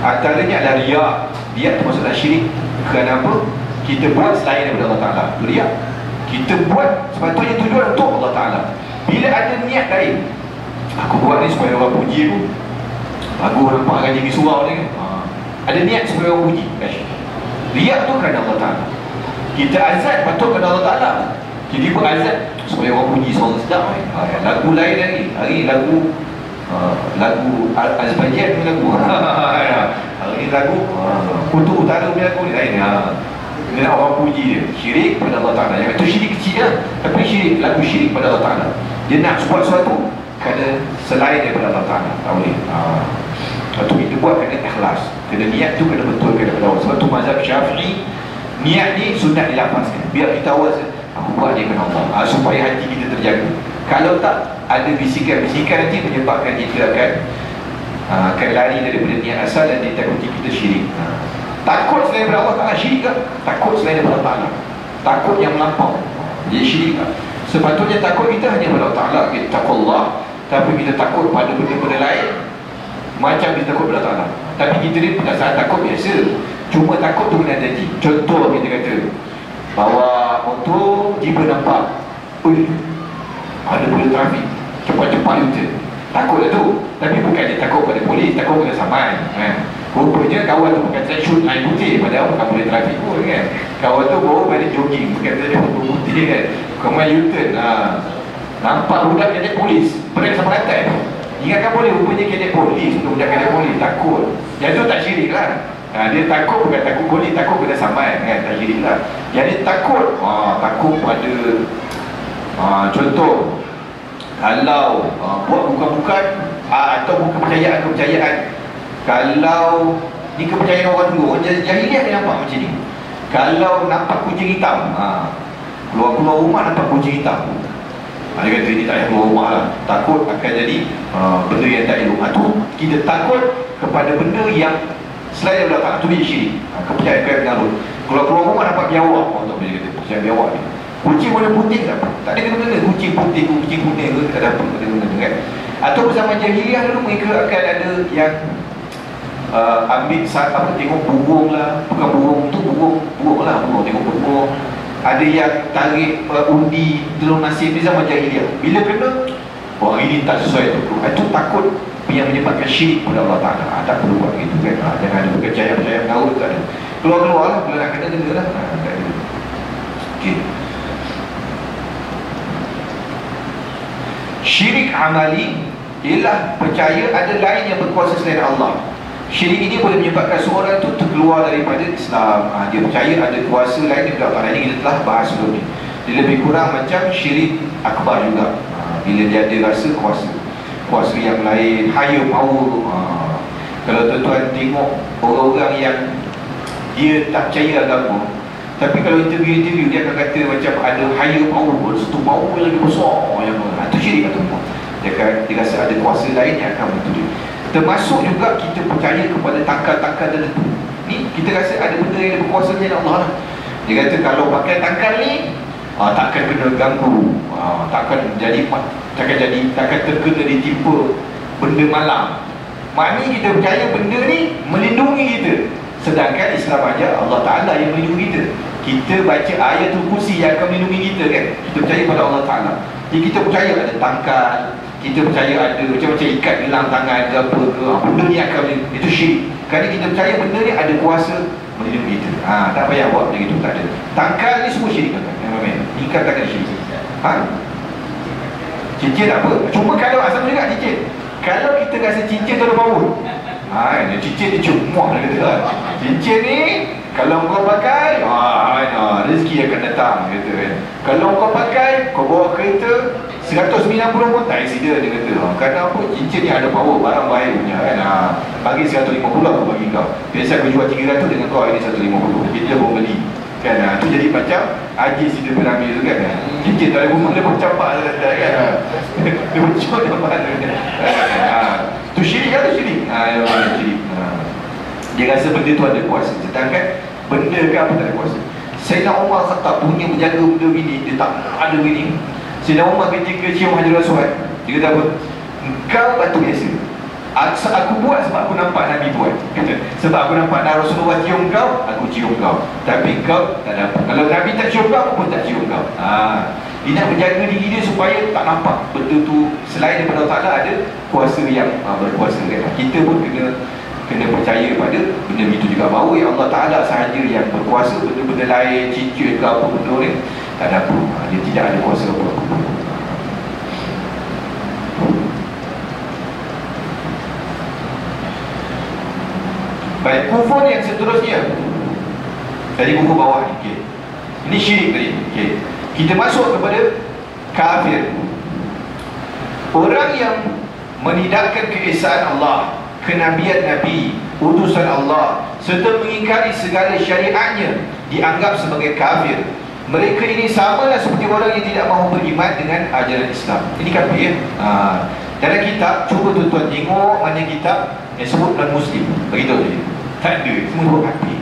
antaranya adalah riak. Riak termasuklah syirik. Kenapa? Kita buat selain daripada Allah Ta'ala, riak. Kita buat sepatutnya tujuan untuk Allah Ta'ala. Bila ada niat lain, aku buat ni supaya orang puji aku, bagus nampak kan jadi surau ni kan. Ada niat supaya orang puji. Riak tu kerana Allah Ta'ala. Kita azan patut kerana Allah Ta'ala. Jadi pun azan supaya orang puji suara sedap kan. Lagu lain hari lagu Azerbaijan ni lagu hari ni lagu Kutub Utara ni lagu ni lain. Dia nak orang puji dia. Syirik pada Allah Ta'ala. Yang itu syirik kecil lah, tapi syirik, lagu syirik pada Allah Ta'ala. Dia nak buat sesuatu kerana selain daripada Allah Ta'ala, tak boleh. Atau kita buat kena ikhlas, kena niat tu kena betul, kena pada Allah. Sebab tu mazhab Syafi'i, niat ni sunat dilapaskan, biar kita awal aku buat dia kerana Allah, supaya hati kita terjaga. Kalau tak, ada bisikan-bisikan nanti menyebabkan kita akan lari daripada niat asal dan ditakuti kita syirik. Takut selain daripada Allah Ta'ala, syirik kan? Takut selain daripada Allah Ta'ala, takut yang melampau, jadi syirik kan? Sepatutnya takut kita hanya pada Allah Ta'ala, kita takut Allah. Tapi kita takut pada benda-benda lain macam kita takut pada Allah Ta'ala. Tapi kita ni perasaan takut biasa, cuma takut tu kena janji. Contoh kita kata, bawa motor, tiba nampak ada polis trafik, cepat-cepat U-turn, takut lah tu. Tapi bukan dia takut pada polis, takut pada saman rupanya kawan tu bukan saya shoot air putih, padahal bukan polis trafik pun kan. Kawan tu baru balik jogging, bukan dia putih kan, kemudian U-turn, nampak budak cadet polis berada sama rantai. Ingatkan boleh, rupanya cadet polis tu, budak cadet polis, takut. Yang tu tak syirik lah. Dia takut bukan takut kulit, takut kena samai kan, tak syirik lah. Yang dia takut, takut pada contoh, kalau buat bukan-bukan atau kepercayaan-kepercayaan, kalau ni kepercayaan orang dulu, orang jahiliah dia nampak macam ni. Kalau nampak kucing hitam, keluar-keluar rumah nampak kucing hitam, dia kata ini tak payah keluar rumah lah, takut akan jadi benda yang tak elok. Tu kita takut kepada benda yang selain daripada Allah, tu dia syirik. Kepercayaan mengarut. Keluar-keluar rumah nampak biawak, orang tak boleh kata percayaan biawak ni. Kucing warna putih tak apa, tak ada kena-kena. Kucing putih, kucing kuning ke, tak ada apa, tak ada kena-kena kan. Atau bersama jahiliah dulu mereka akan ada yang ambil tengok burung lah, bukan burung tu, burung lah, tengok burung. Ada yang tarik undi telur nasib di zaman jahiliah. Bila kena, orang ini tak sesuai tu, itu takut yang menyebabkan syirik kepada Allah Ta'ala. Tak perlu buat begitu kan. Jangan ada percaya-percaya mengarut, tak ada. Keluar-keluar lah, bila nak kena lah, tak ada. Okay. Syirik amali ialah percaya ada lain yang berkuasa selain Allah. Syirik ini boleh menyebabkan seorang itu terkeluar daripada Islam. Dia percaya ada kuasa lain daripada Allah. Ini kita telah bahas sebelum ni. Dia lebih kurang macam syirik akbar juga. Bila dia ada rasa kuasa yang lain, higher power. Kalau tuan-tuan tengok orang-orang yang dia tak percaya agama, tapi kalau interview dia akan kata macam ada higher power, satu power yang lebih besar yang itu syirik atau apa. Dia rasa ada kuasa lain yang akan bantu dia. Termasuk juga kita percaya kepada tangkal-tangkal tertentu. Ni kita rasa ada benda yang berkuasa selain Allah lah. Dia kata kalau pakai tangkal ni takkan kena ganggu, takkan terkena ditimpa benda malam. Maknanya kita percaya benda ni melindungi kita. Sedangkan Islam aja Allah Ta'ala yang melindungi kita. Kita baca ayatul kursi yang akan melindungi kita kan. Kita percaya pada Allah Ta'ala. Jadi kita percaya ada tangkal, kita percaya ada macam-macam ikat gelang tangan ke apa ke, benda ni akan melindungi. Itu syirik. Kerana kita percaya benda ni ada kuasa melindungi kita. Tak payah buat macam itu, tak ada. Tangkal ni semua syirik kan. Ikat tangan syirik. Cincin tak apa. Cuma kalau asal juga cincin. Kalau kita rasa cincin tu ada power, cincin ni cuma dia kata kan. Cincin ni kalau kau pakai, rezeki akan datang kata kan. Kalau kau pakai, kau bawa kereta 190 pun tak accident dia kata. Kerana apa? Cincin ni ada power, barang baik punya kan. Bagi 150 aku bagi kau. Biasa aku jual 300 dengan kau ini 150. Kita pun beli kan. Tu jadi macam Haji Siti Piramid tu kan. Cincin tak ada rumah dia pun campak kan. Dia bocor dia mana tu syirik kan, tu syirik. Syirik. Dia rasa benda tu ada kuasa, sedangkan benda ke apa tak ada kuasa. Sayyidina Umar Khattab punya menjaga benda bini, dia tak ada bini. Sayyidina Umar ketika cium Hajar Aswad, dia kata apa? Kau batu biasa, aku buat sebab aku nampak Nabi buat. Sebab aku nampak Rasulullah cium kau, aku cium kau. Tapi kau tak ada apa. Kalau Nabi tak cium kau, aku pun tak cium kau. Dia nak menjaga diri dia supaya tak nampak benda tu selain daripada Allah Ta'ala ada kuasa yang berkuasa kan. Kita pun kena percaya pada benda itu juga, bahawa yang Allah Ta'ala sahaja yang berkuasa. Benda-benda lain, cincin ke apa benda ni tak ada apa. Dia tidak ada kuasa apa-apa. Baik, kufur yang seterusnya. Tadi kufur bawah ni, okay. Ini syirik tadi, okay. Kita masuk kepada kafir. Orang yang menidakkan keesaan Allah, kenabian Nabi, utusan Allah, serta mengingkari segala syariatnya, dianggap sebagai kafir. Mereka ini samalah seperti orang yang tidak mahu beriman dengan ajaran Islam. Ini kafir ya. Dalam kitab, cuba tuan-tuan tengok mana kitab yang sebut non-Muslim. Beritahu je. Tak ada, semua sebut kafir.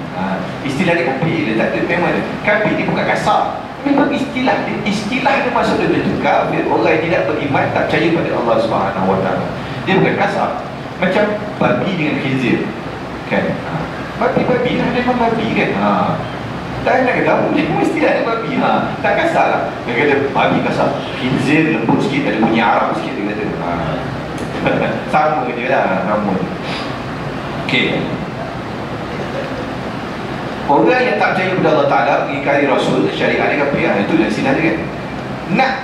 Istilah dia kafir, dia tak ada. Memang ada. Kafir ni bukan kasar, memang istilah dia. Istilah dia maksud dia tu kafir. Orang yang tidak beriman, tak percaya pada Allah Subhanahu Wa Taala. Dia bukan kasar. Macam babi dengan khinzir kan. Babi lah, dia memang babi kan. Tak nak kata dia mestilah ada babi. Tak kasar lah. Dia kata babi kasar, khinzir lembut sikit, ada bunyi Arab sikit. Dia kata sama je lah, sama je. Okay. Orang yang tak percaya kepada Allah Ta'ala, mengingkari Rasul, syariat dia kafir. Itu dah silah dia kan.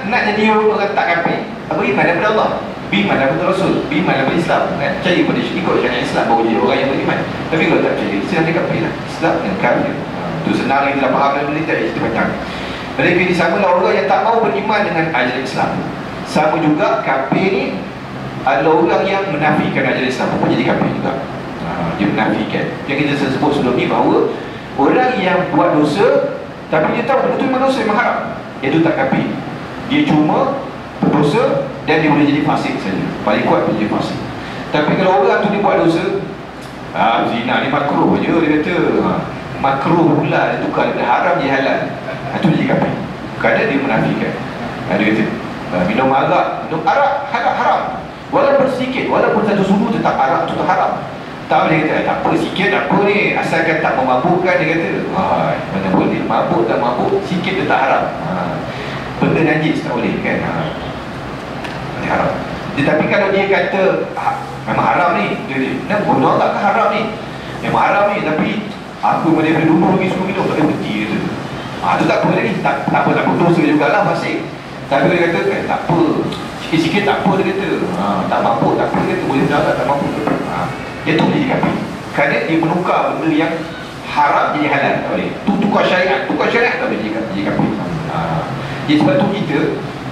Nak jadi orang tak kafir, beriman daripada Allah. beriman pada Rasul, beriman pada Islam kan? Percaya pada ikut syariat Islam baru jadi orang yang beriman. Tapi kalau tak percaya, Islam dia kafir lah. Islam yang kafir. Itu senang kita dah faham dalam berita cerita panjang. Mereka ini samalah orang yang tak mau beriman dengan ajaran Islam. Sama juga kafir ni adalah orang yang menafikan ajaran Islam pun jadi kafir juga. Dia menafikan. Yang kita sebut sebelum ni bahawa orang yang buat dosa tapi dia tahu benda tu memang dosa, memang haram, itu tak kafir. Dia cuma berdosa dan dia boleh jadi fasik saja. Paling kuat dia jadi fasik. Tapi kalau orang tu dia buat dosa, zina ni makruh je dia kata, makruh pula dia tukar daripada haram jadi halal, itu jadi kafir kerana dia menafikan. Dia kata minum arak haram walaupun sedikit, walaupun satu sudu tetap arak tu tak haram. Tak boleh kata tak apa, sikit tak apa ni, asalkan tak memabukkan. Dia kata mana boleh, mabuk tak mabuk, sikit dia tak haram. Benda najis tak boleh kan, dia haram. Tetapi kalau dia kata memang haram ni, dia bodoh tak ke haram ni, memang haram ni, tapi aku memang daripada dulu lagi suka minum, tak boleh berhenti dia tu. Tu tak apa lagi, tak apa, tak putus jugalah fasik. Tapi dia kata tak apa, sikit-sikit tak apa, dia kata tak mabuk tak apa, dia kata boleh berdarah tak mabuk. Itu boleh jadi kafir kerana dia menukar benda yang haram jadi halal, tak boleh. Tu tukar syariat tak boleh jadi kafir. Jadi sebab tu kita,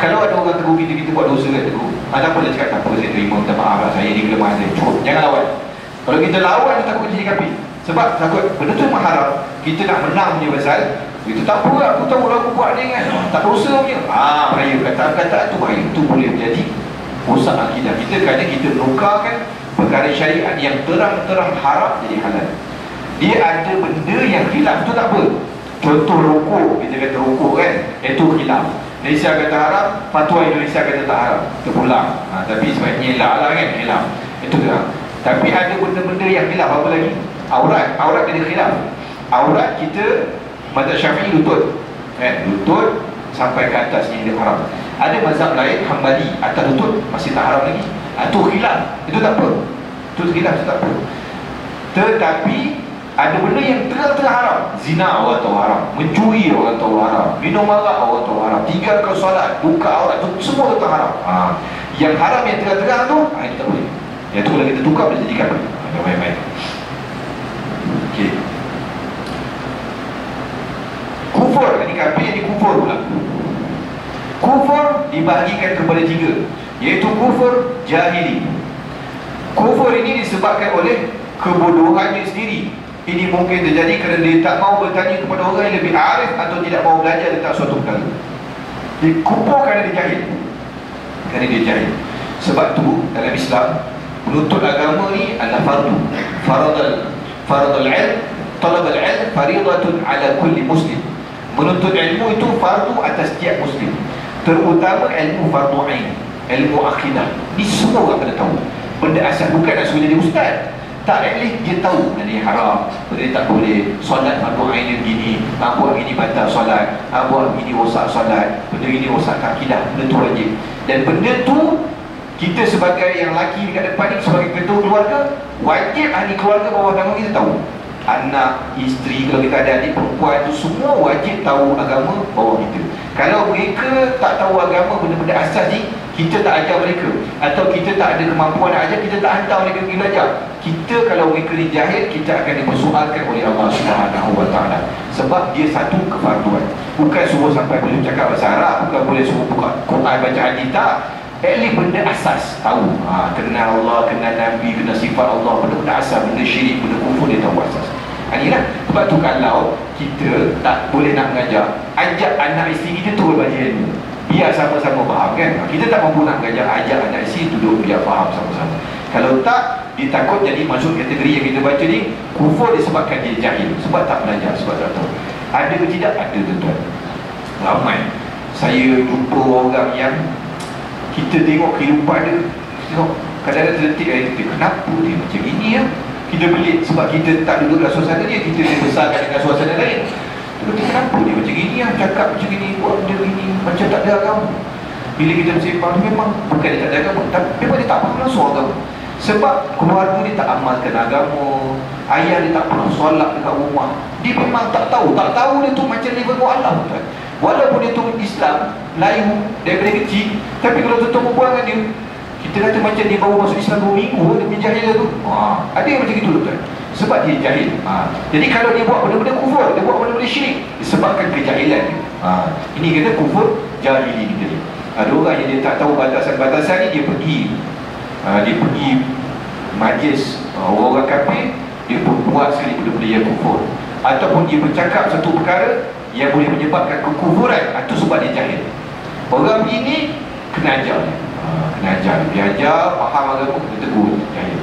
kalau ada orang tegur kita buat dosa kat tu, tak apa, dia cakap tak apa, saya terima, minta maaf lah, saya ni kelemahan saya, cukup, jangan lawan. Kalau kita lawan, kita takut jadi kafir. Sebab takut benda tu memang haram, kita nak menang punya pasal itu tak apa lah, aku tahu lah aku buat ni kan, tak dosa punya. Bahaya, kata-kata tu bahaya. Itu boleh menjadi rosak akidah kita kerana kita menukarkan perkara syariat yang terang-terang haram jadi halal. Dia ada benda yang khilaf, tu tak apa. Contoh rokok, kita kata rokok kan, itu khilaf. Malaysia kata haram, fatwa Indonesia kata tak haram, terpulang. Tapi sebaiknya lah kan, khilaf. Itu terang. Tapi ada benda-benda yang khilaf. Apa lagi? Aurat ada khilaf. Aurat kita mazhab Syafi'i lutut kan, lutut sampai ke atas ni dia haram. Ada mazhab lain Hambali, atas lutut masih tak haram lagi. Itu khilaf, itu tak apa, itu khilaf, itu tak apa. Tetapi ada benda yang terang-terang haram. Zina orang tahu haram, mencuri orang tahu haram, minum arak orang tahu haram, tinggalkan solat, buka aurat, itu semua tak haram. Yang haram yang terang-terang tu, itu tak boleh. Yang tu kalau kita tukar boleh jadi kafir. Baik-baik. Okey. Kufur, ini kafir, ini kufur pula. Kufur dibahagikan kepada tiga, iaitu kufur jahili. Kufur ini disebabkan oleh kebodohannya sendiri. Ini mungkin terjadi kerana dia tak mau bertanya kepada orang yang lebih arif atau tidak mau belajar tentang suatu perkara. Dia kufur kerana dia jahil. Kerana dia jahil. Sebab tu dalam Islam, menuntut agama ni adalah fardu. Faradul ilm, talab al-ilm faridatun ala kulli muslim. Menuntut ilmu itu fardu atas setiap muslim, terutama ilmu fardu ain, ilmu akidah. Ni semua orang kena tahu. Benda asal, bukan nak suruh jadi ustaz. Tak, at least dia tahu benda ni haram, benda ni tak boleh. Solat fardu ain dia begini, buat begini batal solat, buat begini rosak solat, benda ini rosak akidah, benda tu wajib. Dan benda tu kita sebagai yang lelaki dekat depan ni, sebagai ketua keluarga, wajib ahli keluarga bawah agama kita tahu. Anak, isteri, kalau kita ada adik perempuan tu, semua wajib tahu agama bawah kita. Kalau mereka tak tahu agama, benda-benda asas ni, kita tak ajar mereka, atau kita tak ada kemampuan nak ajar, kita tak hantar mereka pergi belajar. Kita, kalau mereka ni jahil, kita akan dipersoalkan oleh Allah Subhanahu Wa Taala. Sebab dia satu kefarduan. Bukan suruh sampai boleh bercakap bahasa Arab, bukan boleh suruh buka Quran, baca hadis, tak. At least benda asas tahu. Kenal Allah, kenal Nabi, kenal sifat Allah, benda-benda asas, benda syirik, benda kufur, dia tahu asas. Inilah sebab tu kalau kita tak boleh nak mengajar, ajak anak isteri kita turun baca ilmu, biar sama-sama faham kan. Kita tak mampu nak mengajar, ajak anak isteri duduk biar faham sama-sama. Kalau tak, dia takut jadi masuk kategori yang kita baca ni kufur disebabkan dia jahil, sebab tak belajar, sebab tak tahu. Ada ke tidak? Ada, tuan-tuan. Ramai saya jumpa orang yang kita tengok kehidupan dia, tengok kadang-kadang terdetik air kita, kenapa dia macam ini ya? Kita pelik sebab kita tak duduk dalam suasana dia, kita dibesarkan dengan suasana lain. Kenapa dia macam gini ya? Cakap macam gini, buat benda gini, macam tak ada agama. Bila kita bersepah, memang bukan dia tak ada agama, tapi memang dia tak faham langsung agama. Sebab keluarga dia tak amalkan agama, ayah dia tak pernah solat dekat rumah. Dia memang tak tahu dia tu macam level Allah, tuan. Walaupun dia tu Islam, layu daripada kecil, tapi kalau tuan berbual dengan dia, Kita kata macam dia baru masuk Islam 2 minggu, dia punya jahil tu. Ada yang macam itu tuan. Sebab dia jahil. Jadi kalau dia buat benda-benda kufur, dia buat benda-benda syirik, disebabkan kejahilan dia. Ini kata kufur jahili kita ni. Ada orang yang dia tak tahu batasan-batasan ni, dia pergi majlis orang-orang kafir, dia pun buat sekali benda-benda yang kufur, ataupun dia bercakap satu perkara yang boleh menyebabkan kekufuran, itu sebab dia jahil. Orang ini kena ajar, dia ajar, faham agama, kita tegur, jahil.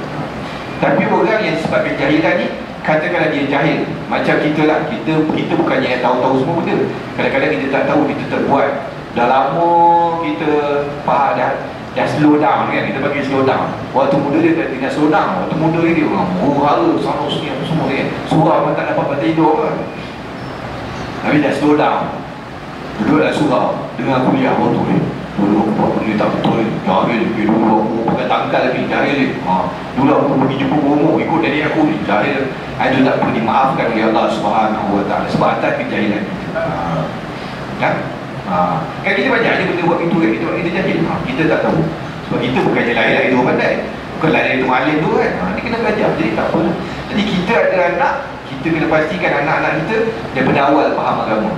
Tapi orang yang sebabkan jahilan ni, katakanlah dia jahil, macam kita lah, kita bukannya yang tahu-tahu semua benda. Kadang-kadang kita tak tahu, kita terbuat. Dah lama kita faham dah slow down kan, kita bagi slow down. Waktu muda dia tak tinggal slow down. Waktu muda dia orang huru-hara sana sini apa semua kan, surah pun tak dapat tidur kan. Tapi dah slow down, duduk dalam surau, dengar kuliah waktu ni, dulu aku buat benda tak betul ni, jahil ni. Dulu aku pakai tangkal lagi, jahil ni. Dulu aku pergi jumpa bomo, ikut dari aku ni, jahil. Itu tak perlu dimaafkan oleh Allah Subhanahu Wa Taala sebab atas kejahilan kita. Kan? Kan kita banyak je benda buat pintu kan, kita jahil. Kita tak tahu. Sebab kita bukannya lahir-lahir tu pandai, bukan lahir tu alim tu kan. Ni kena belajar, jadi tak apa. Jadi kita ada anak, kita kena pastikan anak-anak kita daripada awal faham agama.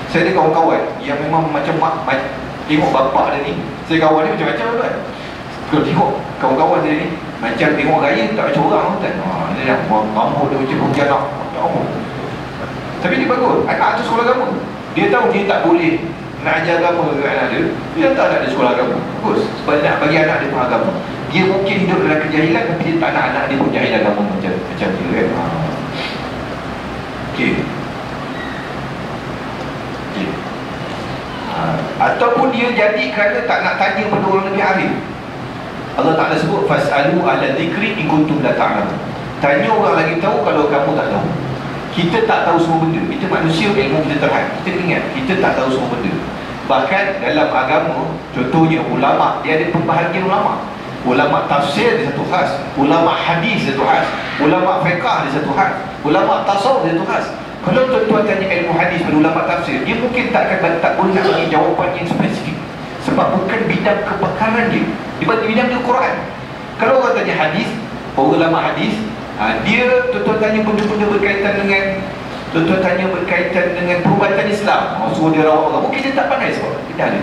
Saya ada kawan-kawan yang memang macam tengok bapak dia ni, saya kawan dia macam-macam kan. Kalau tengok kawan-kawan dia ni, macam tengok raya tak macam orang kan. Dia dah rambut dia macam pontianak, tak apa. Tapi dia bagus, anak tu sekolah agama. Dia tahu dia tak boleh nak ajar agama ke anak dia, dia tak nak dia sekolah agama. Bagus, sebab dia nak bagi anak dia faham agama. Dia mungkin hidup dalam kejahilan, tapi dia tak nak anak dia pun jahil agama macam dia kan. Okey. Ataupun dia jadi kerana tak nak tanya pada orang lebih arif. Allah Ta'ala sebut fas'alu ala dzikri in kuntum la ta'lamun. Tanya orang lagi tahu kalau kamu tak tahu. Kita tak tahu semua benda. Kita manusia, ilmu kita terhad. Kita ingat, kita tak tahu semua benda. Bahkan dalam agama, contohnya ulama', dia ada pembahagian ulama'. Ulama' tafsir dia satu khas, ulama' hadis dia satu khas, ulama' fiqah dia satu khas, ulama' tasawuf dia satu khas. Kalau tuan-tuan tanya ilmu hadis pada ulama' tafsir, dia mungkin tak boleh nak bagi jawapan yang spesifik, sebab bukan bidang kepakaran dia. Di bidang dia Quran. Kalau orang tanya hadis, ulama' hadis, dia tuan-tuan tanya benda-benda berkaitan dengan perubatan Islam, suruh dia rawat orang, mungkin dia tak pandai sebab kita ada.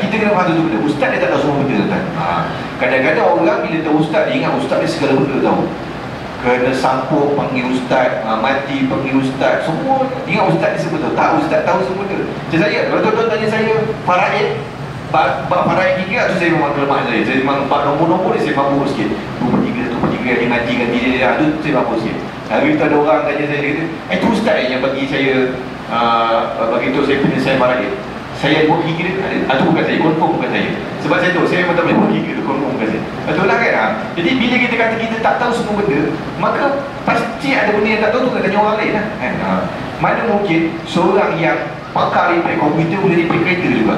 Kita kena faham tu benda. Ustaz dia tak tahu semua benda tuan. Kadang-kadang orang bila tahu ustaz, dia ingat ustaz dia segala benda tahu. Kena sampuk panggil ustaz, mati panggil ustaz, semua ingat ustaz dia semua tahu. Tak, ustaz tahu semua benda. Macam saya, kalau tuan-tuan tanya saya faraid, bab faraid 3 tu saya memang kelemahan saya. Saya memang bab nombor-nombor dia saya mampu sikit. 2/3 dia mati ganti dia, tu saya mampu sikit. Hari tu ada orang tanya saya, dia kata, itu ustaz yang bagi saya bagi tu saya penyelesaian faraid. Saya buat gigi dia, itu bukan saya, confirm bukan saya. Sebab saya tahu, saya memang tak boleh buat gigi dia, confirm bukan saya. Betul lah kan? Jadi bila kita kata kita tak tahu semua benda, maka pasti ada benda yang tak tahu tu kena tanya orang lain lah kan? Mana mungkin seorang yang pakar repair komputer boleh repair kereta juga.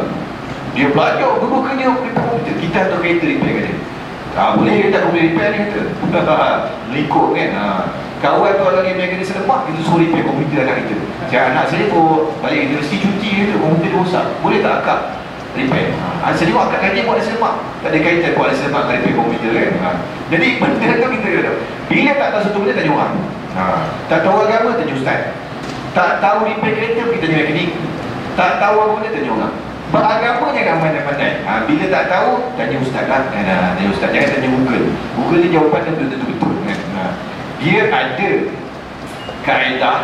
Dia belajar dulu kena repair komputer, kita atau kereta repair kereta. Boleh kita tak boleh repair ni kata. Likut kan? Kawan tu lagi yang kena selemak, kita suruh repair komputer anak kita. Anak saya tu balik universiti cuti dia, komputer dia rosak, boleh tak akak repair? Saya tengok akak ngaji buat dia selemak, tak ada kaitan buat dia selemak dengan repair komputer kan. Jadi benda tu kita kena, bila tak tahu satu benda, tanya orang. Tak tahu agama, tanya ustaz. Tak tahu repair kereta, kita tanya mekanik. Tak tahu apa benda, tanya orang. Beragama jangan pandai-pandai. Bila tak tahu, tanya ustaz lah. Tanya ustaz, jangan tanya Google. Google ni jawapan dia betul-betul kan. Dia ada kaedah,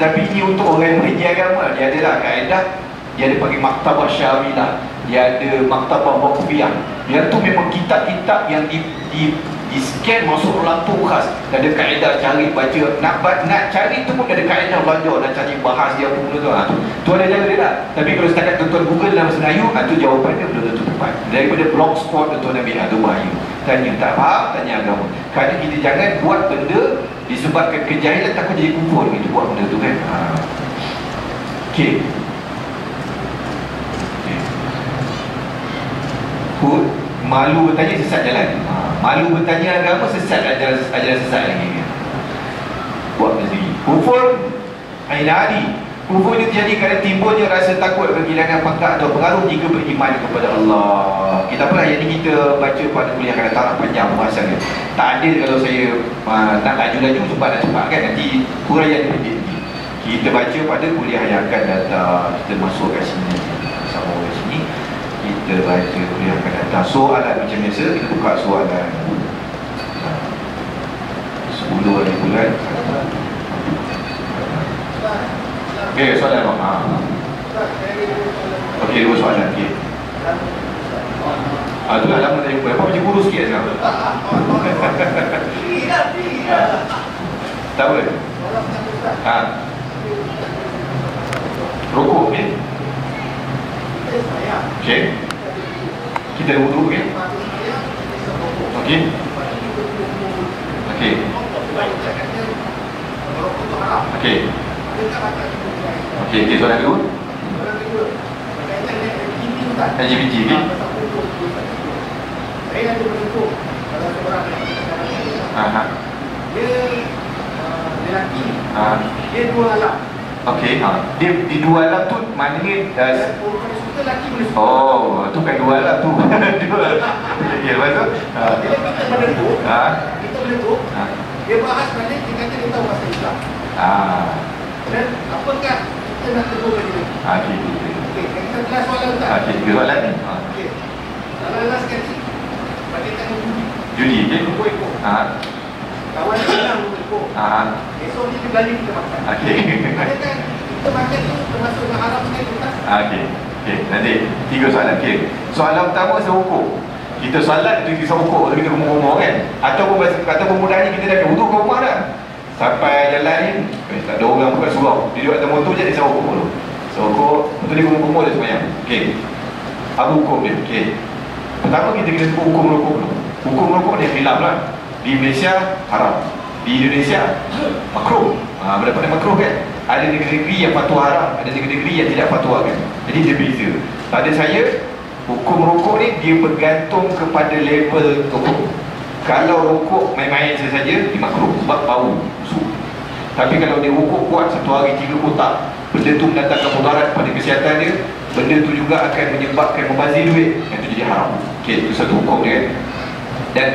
tapi ini untuk orang yang mengaji agama. Dia adalah kaedah, dia ada panggil maktabah syamilah, dia ada maktabah waqfiyah. Dia tu memang kitab-kitab yang di scan masuk lampu khas. Dia ada kaedah cari baca, nak cari tu pun ada kaedah belajar, nak cari bahas dia pun tu. Tu ada jaga dia tak. Tapi kalau setakat tuan-tuan Google dalam bahasa Melayu, tu jawapan dia belum tentu tepat. Daripada blogspot tuan ambil, tu bahaya. Tanya tak faham, tanya agama. Kerana kita jangan buat benda disebabkan kejahilan, takut jadi kufur gitu buat benda tu kan. Okey. Malu bertanya, sesat jalan. Malu bertanya agama, sesat ajaran sesat lagi. Buat macam ni. Kufur inadi, Kufur itu terjadi kerana timbulnya rasa takut kehilangan pangkat atau pengaruh jika beriman kepada Allah. Kita pernah yang ini kita baca pada kuliah akan datang panjang pembahasannya. Tak adil kalau saya nak laju-laju sebab nak cepat kan, nanti huraian dia pendek. Kita baca pada kuliah yang akan datang. Kita masuk kat sini, sama kat sini. Kita baca kuliah akan datang. Soalan macam biasa, kita buka soalan 10 hari bulan. Okey, soalan apa? Okey, dua soalan. Okey. Itulah lama tak jumpa. Apa macam guru sikit sekarang? Tak boleh? Rokok ni? Okey. Kita ada wudu okey? Okey. Okey. Okey. Okey, soalan kedua. LGBT okey. Saya ada berhukum kalau seorang dia lelaki, dia dua alam. Okey, dia di dua alam tu maknanya suka lelaki boleh suka. oh, tu kan dua alam tu. Dua. Ya, lepas tu Bila kita menentuk, dia bahas balik, dia kata dia tahu pasal Islam. Dan apakah kita nak tegurkan dia? Okey. Okey, kita kelas soalan tak? Okey, tiga soalan ni. Okey. Kalau last sekali, bandingkan judi. Judi, okey. Nombor ekor. Kawan dia menang nombor ekor. Esok ni dia berani kita makan. Okey. Adakah kita makan tu termasuk yang haram sekali tak? Okey. Okey, nanti tiga soalan. Okey. Soalan pertama seukur. Kita solat kita kisah ukur, kita rumah-rumah kan. Ataupun mudahnya kita dah wuduk ke rumah dah. Sampai jalan ni, tak ada orang bukan surau. Dia duduk atas motor je, dia ukur dulu. Ukur, betul dia rumah-rumah dia semayang. Okey. Apa hukum dia? Okey. Pertama kita kena sebut hukum merokok dulu. Hukum merokok dia khilaf lah. Di Malaysia haram, di Indonesia makruh. Berdapat makruh kan. Ada negeri-negeri yang fatwa haram, ada negeri-negeri yang tidak fatwa kan. Jadi dia beza. Pada saya, hukum rokok ni dia bergantung kepada level rokok. Kalau rokok main-main saja dia makruh sebab bau busuk. Tapi kalau dia rokok kuat satu hari 3 kotak, benda tu mendatangkan mudarat pada kesihatan dia, benda tu juga akan menyebabkan membazir duit, yang tu jadi haram. Okey, itu satu hukum dia kan. Dan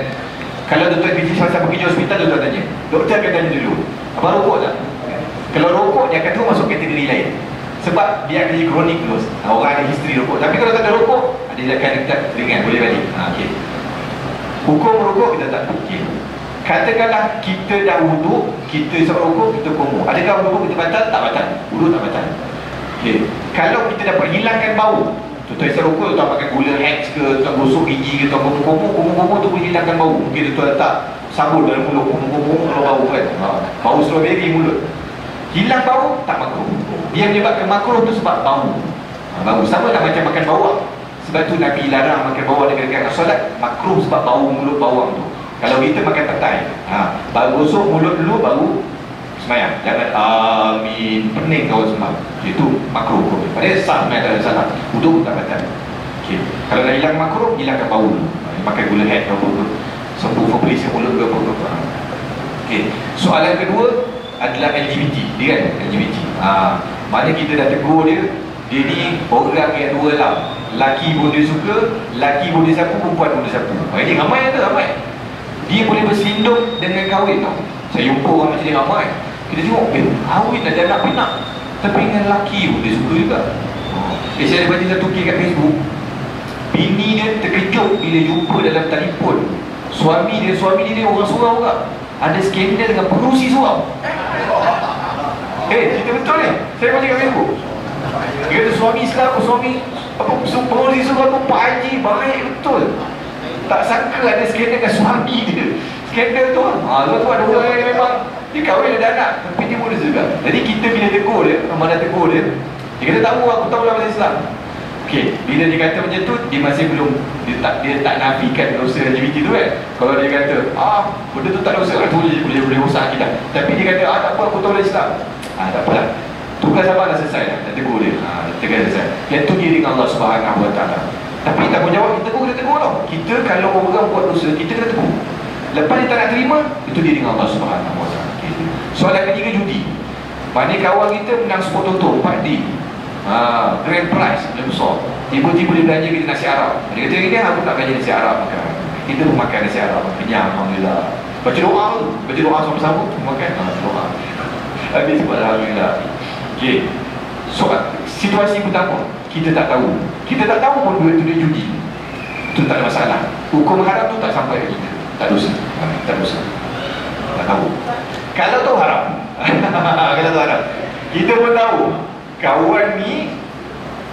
kalau doktor pergi masa pergi hospital, doktor tanya, doktor akan tanya dulu, abang rokok tak? Kalau rokok dia akan terus masuk kategori lain, sebab dia akan jadi kronik terus. Orang ada history rokok. Tapi kalau tak ada rokok, dia akan dekat ringan, boleh balik. Okey. Hukum rokok kita tak fikir. Katakanlah kita dah wuduk, kita isap rokok, kita komo. Adakah wuduk kita batal? Tak batal. Wuduk tak batal. Okey. Kalau kita dapat hilangkan bau, tuan isap rokok, tuan pakai gula hex ke, tuan gosok gigi ke, tuan komo tu boleh hilangkan bau. Mungkin tuan letak sabun dalam mulut, komo kalau bau kan. Bau strawberry mulut. Hilang bau, tak makruh. Dia menyebabkan makruh tu sebab bau. Bau sama tak macam makan bawang. Sebab tu Nabi larang makan bawang dekat solat, makruh sebab bau mulut bawang tu. Kalau kita makan petai, baru gosok mulut dulu baru semayang. Jangan amin, pening kau sembah. Itu makruh. Padahal sah semayang tak ada salah. Wuduk tak batal. Okay. Kalau dah hilang makruh, hilangkan bau dulu. Pakai gula head ke apa-apa, sembuh fabris mulut ke apa-apa. Okay. Soalan kedua adalah LGBT. Dia kan LGBT. Mana kita dah tegur dia, dia ni orang yang dua lah. Laki pun dia suka, laki pun dia sapu, perempuan pun dia sapu. Ini ramai ada, ramai. Dia boleh berselindung dengan kahwin tau. Saya jumpa orang macam dia ramai. Kita tengok, kahwin dah ada anak. Tapi dengan lelaki pun dia suka juga. Saya ada baca satu kes kat Facebook. Bini dia terkejut bila jumpa dalam telefon suami dia orang surau juga. Ada skandal dengan pengurusi surau. Cerita betul ni. Saya baca kat Facebook. Dia kata suami Islam, suami pengurusi surau tu Pak Haji baik betul. Tak sangka ada skandal dengan suami dia. Skandal tu tu ada orang yang memang dia kahwin ada anak, tapi dia boleh juga. Jadi kita bila tegur dia, mana tegur dia, dia kata tahu aku tahu lah bahasa Islam. Okey, bila dia kata macam tu, dia masih belum, dia tak nafikan dosa LGBT tu kan. Kalau dia kata, benda tu tak dosa lah, tu boleh rosak kita. Tapi dia kata, tak apa aku tahu bahasa Islam. Tak apalah. Tugas abang dah selesai dah, tegur dia. Tegur selesai. Yang tu diri Allah Subhanahu Wa Taala. Tapi tanggungjawab kita kena tegur tau. Kita kalau orang buat dosa, kita kena tegur. Lepas dia tak nak terima, itu dia dengan Allah Subhanahu Wa Taala. Soalan ketiga, judi. Mana kawan kita menang sport toto 4D, grand prize lebih besar. Tiba-tiba dia belanja kita nasi Arab. Dia kata, ini aku nak belanja nasi Arab makan. Kita pun makan nasi Arab, kenyang, alhamdulillah. Baca doa sama-sama, makan, doa. Habis buat alhamdulillah. Okay. Soal situasi pertama, kita tak tahu pun duit tu dia judi. Itu tak ada masalah. Hukum haram tu tak sampai ke kita, tak dosa. Tak tahu. Kalau tahu haram kalau tahu haram, kita pun tahu kawan ni,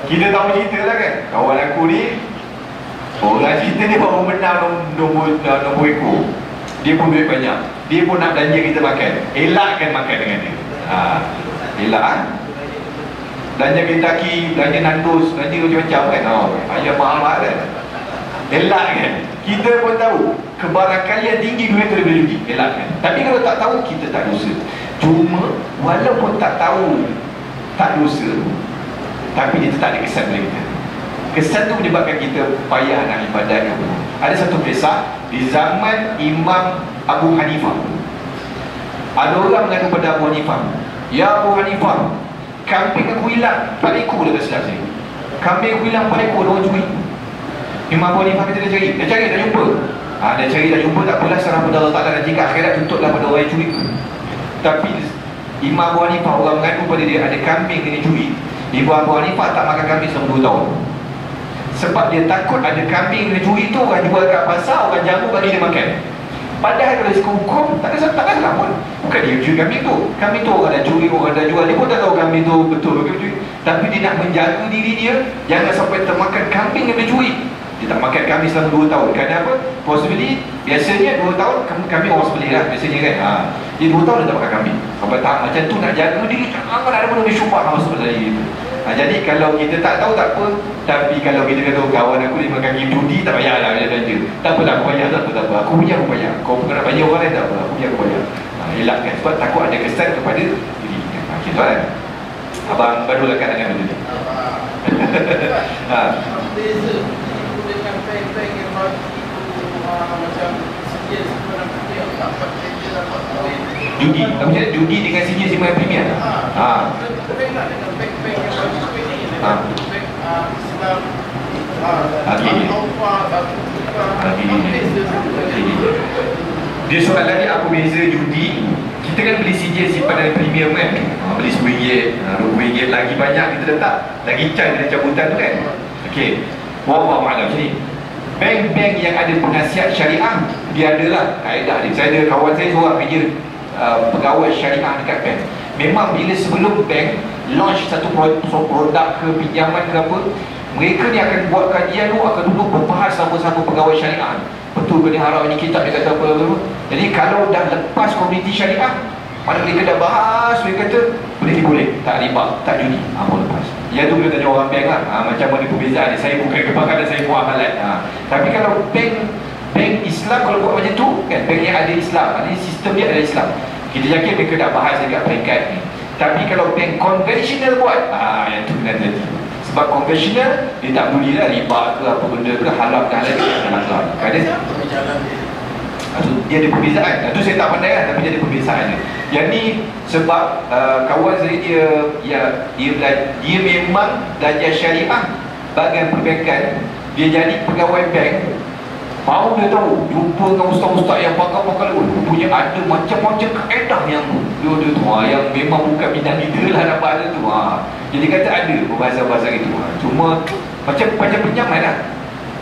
kita tahu cerita lah kan, kawan aku ni orang cerita dia baru menang nombor ekor. Dia pun duit banyak, dia pun nak belanja kita makan. Elakkan makan dengan dia. Elak belanja Kentucky, belanja Nandos, belanja macam-macam kan. Ayam mahal-mahal kan. Elak kan. Kita pun tahu kebarakalian tinggi duit tu daripada judi. Elak kan. Tapi kalau tak tahu, kita tak dosa. Cuma walaupun tak tahu tak dosa, tapi dia tak ada kesan pada kita. Kesan tu menyebabkan kita payah nak ibadat. Ada satu kisah di zaman Imam Abu Hanifah. Ada orang mengatakan kepada Abu Hanifah, "Ya Abu Hanifah, kambing aku hilang 4 ekor," dia kata, "silap saya. Kambing aku hilang 4 ekor, orang curi." Imam Abu Hanifah kata, dia cari tak jumpa. Dia cari tak jumpa, tak apalah, serah pada Allah Ta'ala, dan jika akhirat tuntutlah pada orang yang curi. Tapi Imam Abu Hanifah, orang mengadu pada dia ada kambing yang dicuri. Ibu Abu Hanifah tak makan kambing selama 2 tahun. Sebab dia takut ada kambing yang dicuri tu, orang jual kat pasar, orang jamu bagi dia makan. Padahal kalau ikut hukum, tak ada salah pun. Bukan dia curi kambing tu. Kambing tu orang dah curi, orang dah jual. Dia pun tak tahu kambing tu betul ke curi. Tapi dia nak menjaga diri dia, jangan sampai termakan kambing yang dia curi. Dia tak makan kambing selama 2 tahun. Kenapa? Possibly, biasanya 2 tahun kambing orang sembelih lah, biasanya kan. Dia 2 tahun dia tak makan kambing. Sampai tahap macam tu nak jaga diri, jangan ada benda syubhat masuk pada diri. Jadi kalau kita tak tahu tak apa. Tapi kalau kita kata kawan aku dia makan game judi, tak payahlah dia belanja. Tak apalah, aku bayar, tak apa. Aku punya aku bayar. Kau pun nak bayar orang lain, tak apa. Aku punya aku bayar. Elakkan, sebab takut ada kesan kepada diri. Macam tu kan. Abang baru lakukan dengan benda ni. Beza dengan bank-bank yang macam sekian sebenarnya dia tak pakai dia dapat duit. Judi, maksudnya judi dengan sijil simpan premier. Bank lah dengan bank-bank yang bagi duit ni. Bank Islam. Dia soal lagi apa beza judi. Kita kan beli sijil simpanan premium kan, beli RM10, RM20 lagi banyak kita letak, lagi charge dari cabutan tu kan. Okey, wallahu a'lam. Sini bank-bank yang ada penasihat syariah, dia adalah kaedah dia. Saya ada kawan saya seorang kerja pegawai syariah dekat bank. Memang bila sebelum bank launch satu produk ke pinjaman ke apa, mereka ni akan buat kajian dulu, akan duduk berbahas sama-sama pegawai syariah. Betul ke ni haram, ni kitab dia kata apa. Jadi kalau dah lepas komuniti syariah, mana mereka dah bahas, mereka kata boleh diboleh, tak riba, tak judi, boleh lepas. Yang tu kita tanya orang bank lah, macam mana perbezaan dia. Saya bukan kepakaran, saya buat amalan. Tapi kalau bank Islam kalau buat macam tu kan, bank yang ada Islam, sistem dia ada Islam, kita yakin mereka dah bahas dekat peringkat ni. Tapi kalau bank konvensional buat, yang tu kena hati. Sebab konvensional dia tak boleh lah riba ke apa benda ke, halal ke halal ke, halal. Dia ada perbezaan. Itu saya tak pandai kan, tapi dia ada perbezaan dia. Yang ni sebab kawan saya dia memang belajar syariah bahagian perbankan. Dia jadi pegawai bank. Baru dia tahu, jumpa dengan ustaz-ustaz yang pakar-pakar dulu, punya ada macam-macam kaedah yang dia tu, yang memang bukan bidang kita lah nak bahas tu. Jadi kata ada perbahasan-perbahasan itu. Cuma macam pinjaman lah.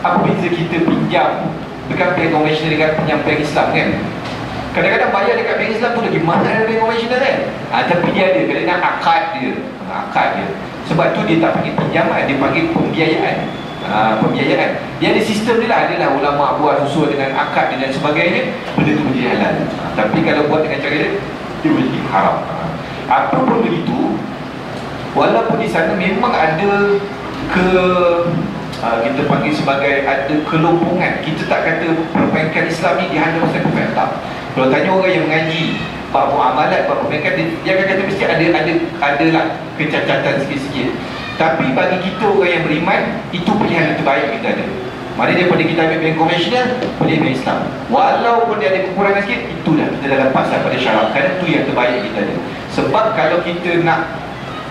Apa beza kita pinjam dekat bank konvensional dengan pinjam bank Islam kan? Kadang-kadang bayar dekat bank Islam tu lagi mahal dari bank konvensional kan? Tapi dia ada, dia nak akad dia. Sebab tu dia tak panggil pinjaman, dia panggil pembiayaan. Pembiayaan. Dia ada sistem dia lah, adalah ulama buat susul dengan akad dan sebagainya, benda tu menjadi halal. Tapi kalau buat dengan cara dia boleh jadi haram. Apapun begitu, walaupun di sana memang ada kita panggil sebagai ada kelompongan. Kita tak kata perbankan Islam ni dihandle pasal perbankan, tak. Kalau tanya orang yang mengaji bab muamalat, bab perbankan, dia akan kata mesti ada lah kecacatan sikit-sikit. Tapi bagi kita orang yang beriman, itu pilihan yang terbaik kita ada. Maknanya daripada kita ambil bank konvensional, boleh bank Islam. Walaupun dia ada kekurangan sikit, itulah kita dah lepas pada syarat. Kerana itu yang terbaik kita ada. Sebab kalau kita nak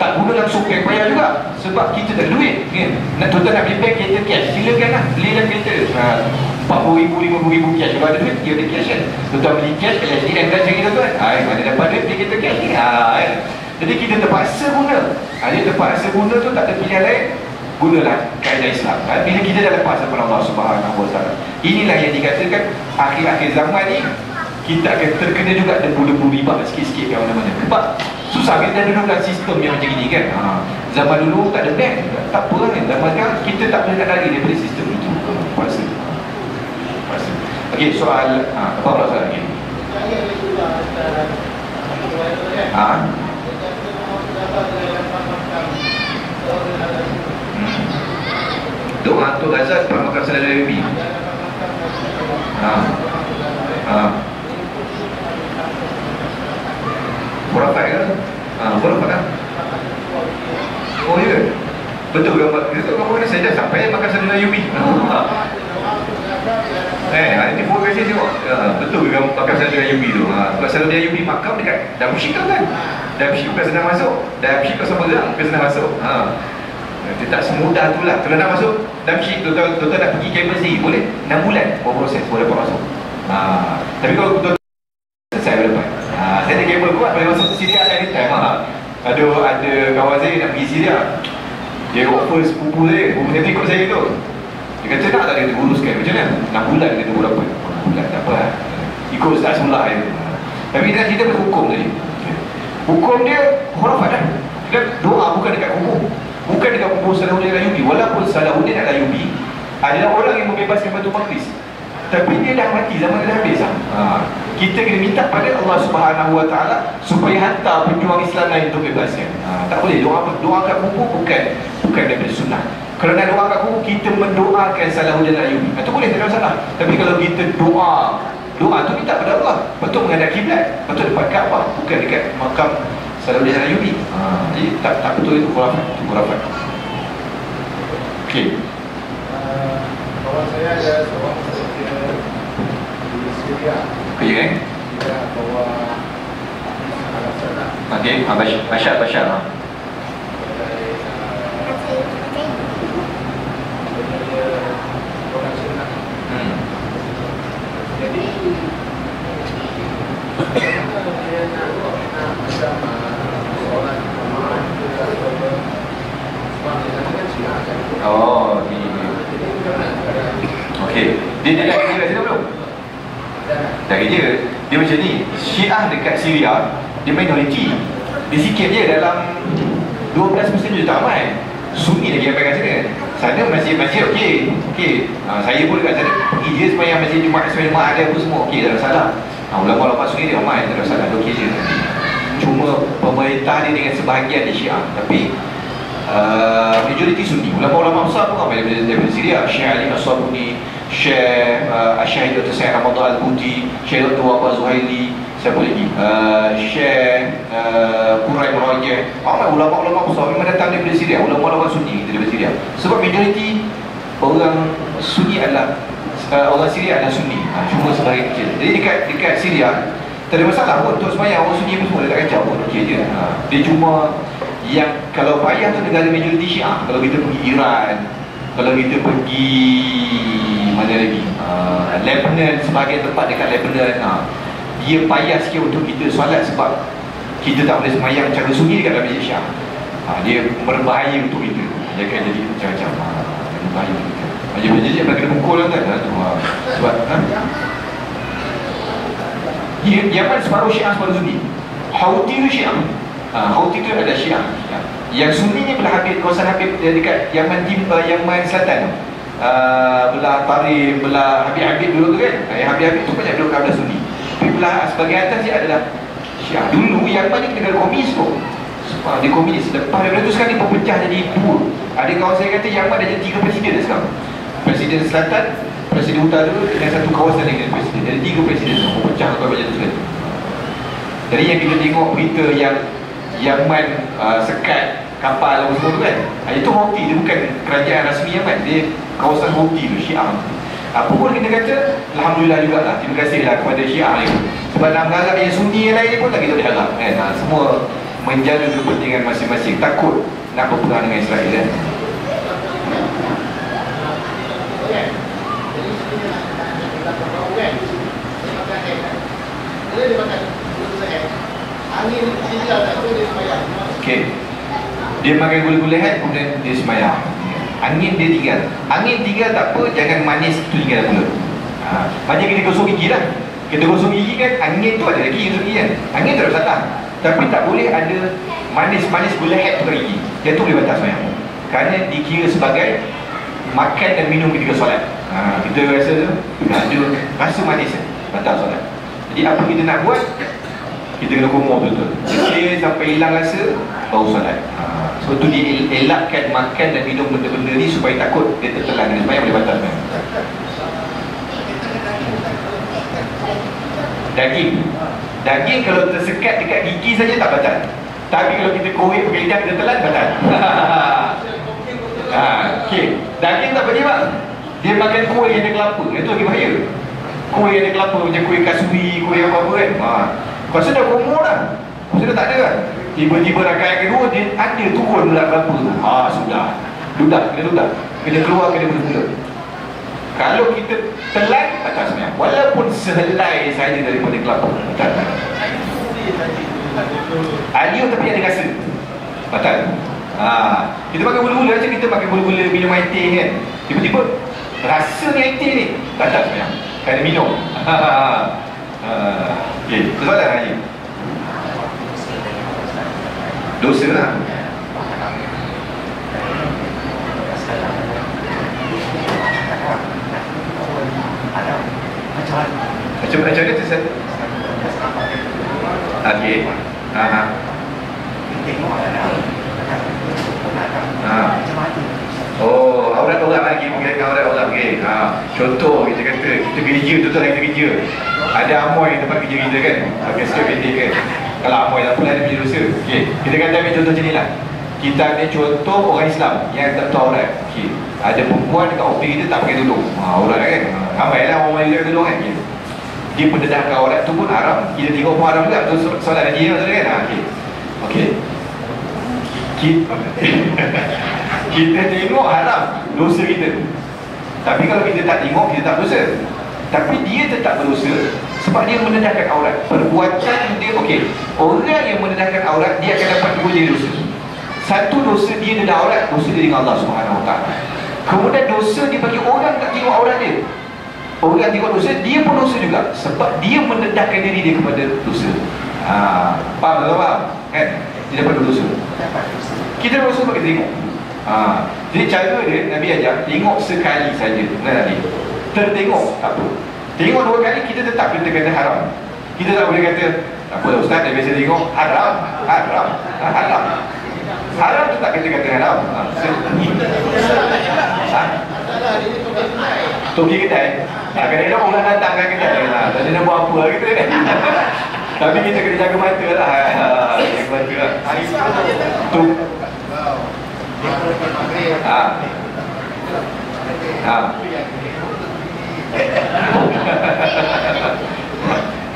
tak guna langsung bank bayar juga, sebab kita tak ada duit kan? Nak tuan-tuan nak beli bank kereta cash, silakan lah, belilah kereta RM40,000, RM50,000 cash. Kalau ada duit, dia ada cash kan. Tuan-tuan beli cash kat SDN dah cari tuan-tuan, mana dapat duit beli kereta cash ni kan? Jadi kita terpaksa guna. Dia terpaksa guna tu, tak ada pilihan lain, gunalah kaedah Islam. Bila kita dah lepas daripada Allah Subhanahu Wa Taala, inilah yang dikatakan akhir-akhir zaman ni kita akan terkena juga debu-debu riba sikit-sikit kat mana-mana. Sebab susah kita duduk dalam sistem yang macam ni kan. Zaman dulu tak ada bank, tak apa kan. Zaman sekarang kita tak boleh nak lari daripada sistem itu. Puasa. Okey, soal apa pula soal lagi? Doa tu Gaza sebab makan salat Nabi. Khurafat ke? Khurafat kan? Oh ya? Betul ke? Betul ke mana saya dah sampai makan salat Nabi? Ini pun kasi tengok. Betul ke makan salat Nabi tu? Sebab salat Nabi makam dekat Darussyik kan? Darussyik bukan senang masuk. Darussyik kau sama gerak bukan senang masuk. Dia tak semudah tu lah. Kalau nak masuk Darussyik, tuan-tuan nak pergi kabel sendiri, boleh 6 bulan baru proses, baru dapat masuk. Tapi kalau tuan selesai baru dapat. Saya ada kabel kuat, boleh masuk Syria anytime. Ada kawan saya nak pergi Syria, dia offer sepupu saya ikut saya tu. Dia kata nak tak, dia uruskan macam mana 6 bulan dia baru dapat. 6 bulan tak apa lah, ikut Ustaz semula je. Tapi kita berhukum tadi, hukum dia khurafat dah. Dia doa bukan dekat kubur, bukan dekat kubur Salahuddin Ayyubi. Walaupun Salahuddin Ayyubi adalah orang yang membebaskan Baitul Maqdis, tapi dia dah mati, zaman dia dah habis. Kita kena minta pada Allah Subhanahu Wa Taala supaya hantar pejuang Islam lain untuk bebaskan. Tak boleh doa kat kubur, bukan daripada sunnah. Kalau nak doa kat kubur, kita mendoakan Salahuddin Ayyubi, itu boleh, tak ada masalah. Tapi kalau kita doa tu minta pada Allah, betul menghadap kiblat, betul dekat Kaabah, bukan dekat makam Salahuddin Ayyubi. Jadi tak betul, itu khurafat. Okey. Kawan saya ada seorang pekerja di Syria. Okey kan? Dia bawa Al-Asana. Okey, Bashar. Jadi dia nak macam soalan pemahaman kita sebab dia kan Syiah kan. Okey. Dia dah kerja kat sini belum? Dah kerja. Dia macam ni, Syiah dekat Syria dia minoriti, dia sikit je, dalam 12% je, tak ramai. Sunni lagi yang kat sana masjid okey. Saya pun dekat sana pergi je sembahyang masjid Jumaat, ada apa semua okey, tak ada salah. Ulama-ulama Sunni dia ramai, tak ada salah, okey je. Cuma pemerintah dia dengan sebahagian dia Syiah, tapi majoriti Sunni. Ulama-ulama besar pun ramai daripada Syria. Syekh Ali As-Sabuni, Syekh Syahid Dr. Sayyid Ramadan Al-Buti, Syekh Dr. Wahbah Zuhaili, siapa lagi? Syekh Qurai Merajah. Ramai ulama-ulama besar memang datang daripada Syria, ulama-ulama Sunni daripada Syria. Sebab majoriti orang Sunni adalah orang Syria adalah Sunni, cuma sebahagian kecil. Jadi dekat Syria tak ada masalah pun untuk sembahyang, orang Sunni pun semua dekat kacau pun okey je. Dia cuma yang kalau payah tu negara majoriti Syiah. Kalau kita pergi Iran, kalau kita pergi mana lagi, Lebanon, sebahagian tempat dekat Lebanon, dia payah sikit untuk kita solat sebab kita tak boleh sembahyang cara sunyi dekat dalam masjid Syiah. Dia berbahaya untuk kita, dia akan jadi macam-macam, berbahaya untuk kita. Masjid-masjid yang kena pukul kan sebab Yaman separuh Syiah, separuh Sunni. Houthi tu Syiah, Houthi tu ada Syiah. Yang Sunni ni belah Habib, kawasan Habib dekat Yaman Yaman Selatan, belah Tarim, belah Habib dulu tu kan. Habib tu banyak duduk belah Sunni. Tapi belah sebagian atas dia adalah Syiah. Dulu Yaman ni negara komunis tu. Dia komunis. Lepas daripada tu sekarang dia berpecah jadi dua. Ada kawan saya kata Yaman ada 3 presiden sekarang. Presiden Selatan, Presiden Utara dan satu kawasan dengan presiden. Jadi 3 presiden semua berpecah kalau macam tu sekali. Jadi yang kita tengok berita yang Yaman sekat kapal apa semua tu kan, itu Houthi, dia bukan kerajaan rasmi Yaman, dia kawasan Houthi tu, Syiah. Apa pun kita kata, Alhamdulillah jugalah, terima kasihlah kepada Syiah ni. Sebab nak mengharap yang sunyi yang lain pun tak kita boleh harap kan. Semua menjaga kepentingan masing-masing, takut nak berperang dengan Israel kan. Okey. Dia makan gula-gula kemudian dia semayang. Angin dia tinggal. Angin tinggal tak apa, jangan manis tu tinggal dalam mulut. Macam kita gosok gigi lah. Kita gosok gigi kan, angin tu ada lagi gosok gigi kan. Angin tu ada batas. Tapi tak boleh ada manis-manis gula tu kat gigi. Dia tu boleh batas semayang. Kerana dikira sebagai makan dan minum ketika solat. Kita rasa tu ada rasa manis, batal solat. Jadi apa kita nak buat, kita kena kumur betul-betul. Bersih sampai hilang rasa, baru solat. So tu dia elakkan makan dan minum benda-benda ni supaya takut dia tertelan dan semayang boleh batal semayang. Daging kalau tersekat dekat gigi saja tak batal. Tapi kalau kita korek pakai lidah kita telan, batal. Okey. Daging tak boleh bang. Dia makan kuih yang ada kelapa, itu lagi bahaya. Kuih yang ada kelapa macam kuih kasui, kuih apa-apa kan. Kau dah umur dah. Kau dah tak ada kan. Tiba-tiba rakaat kedua dia ada turun pula kelapa tu. Sudah. Dudak. Kena keluar, kena mula-mula. Kalau kita telan, batal sebenarnya. Walaupun sehelai saja daripada kelapa, batal. Alio tapi ada rasa, batal. Kita makan gula-gula macam kita makan gula-gula minum air teh kan. Tiba-tiba rasa ni air teh ni, batal sebenarnya. Kerana minum. Okey, soalan lagi. Dosa lah. Macam mana tu Ustaz? Okey. Oh, aurat orang lagi, mungkin aurat orang. Okey. Contoh kita kata kita kerja, betul kita kerja. Ada amoy tempat kerja kita kan. Pakai skirt pendek kan. Kalau amoy tak pula dia punya dosa. Okey. Kita kata ambil contoh macam ni lah. Kita ambil contoh orang Islam yang tak tahu aurat. Okey. Ada perempuan dekat ofis kita tak pakai tudung. Aurat kan. Ramailah orang Melayu pakai tudung kan. Okay. Dia mendedahkan aurat tu pun haram. Kita tengok pun haram juga. Tu soalan haji kan. Okey. Kita tengok haram, dosa kita. Tapi kalau kita tak tengok, kita tak berdosa. Tapi dia tetap berdosa sebab dia mendedahkan aurat. Perbuatan dia, okey. Orang yang mendedahkan aurat, dia akan dapat dua jenis dosa. Satu dosa dia dedah aurat, dosa dia dengan Allah SWT. Kemudian dosa dia bagi orang tak tengok aurat dia. Orang tengok dosa, dia pun dosa juga. Sebab dia mendedahkan diri dia kepada dosa. Faham tak faham? Kan? Dia dapat dosa. Kita dosa sebab kita tengok. Jadi cara dia, Nabi ajar, tengok sekali saja. Nabi tertengok, tak apa. Tengok dua kali, kita tetap kita kata haram. Kita tak boleh kata, tak apa Ustaz, dia biasa tengok haram. Haram tu tak kita kata haram. Toki kedai. Kadang-kadang orang datang kan kedai lah. Tak ada nak buat apa kita kan. Tapi kita kena jaga mata lah. Jaga mata lah. Tu.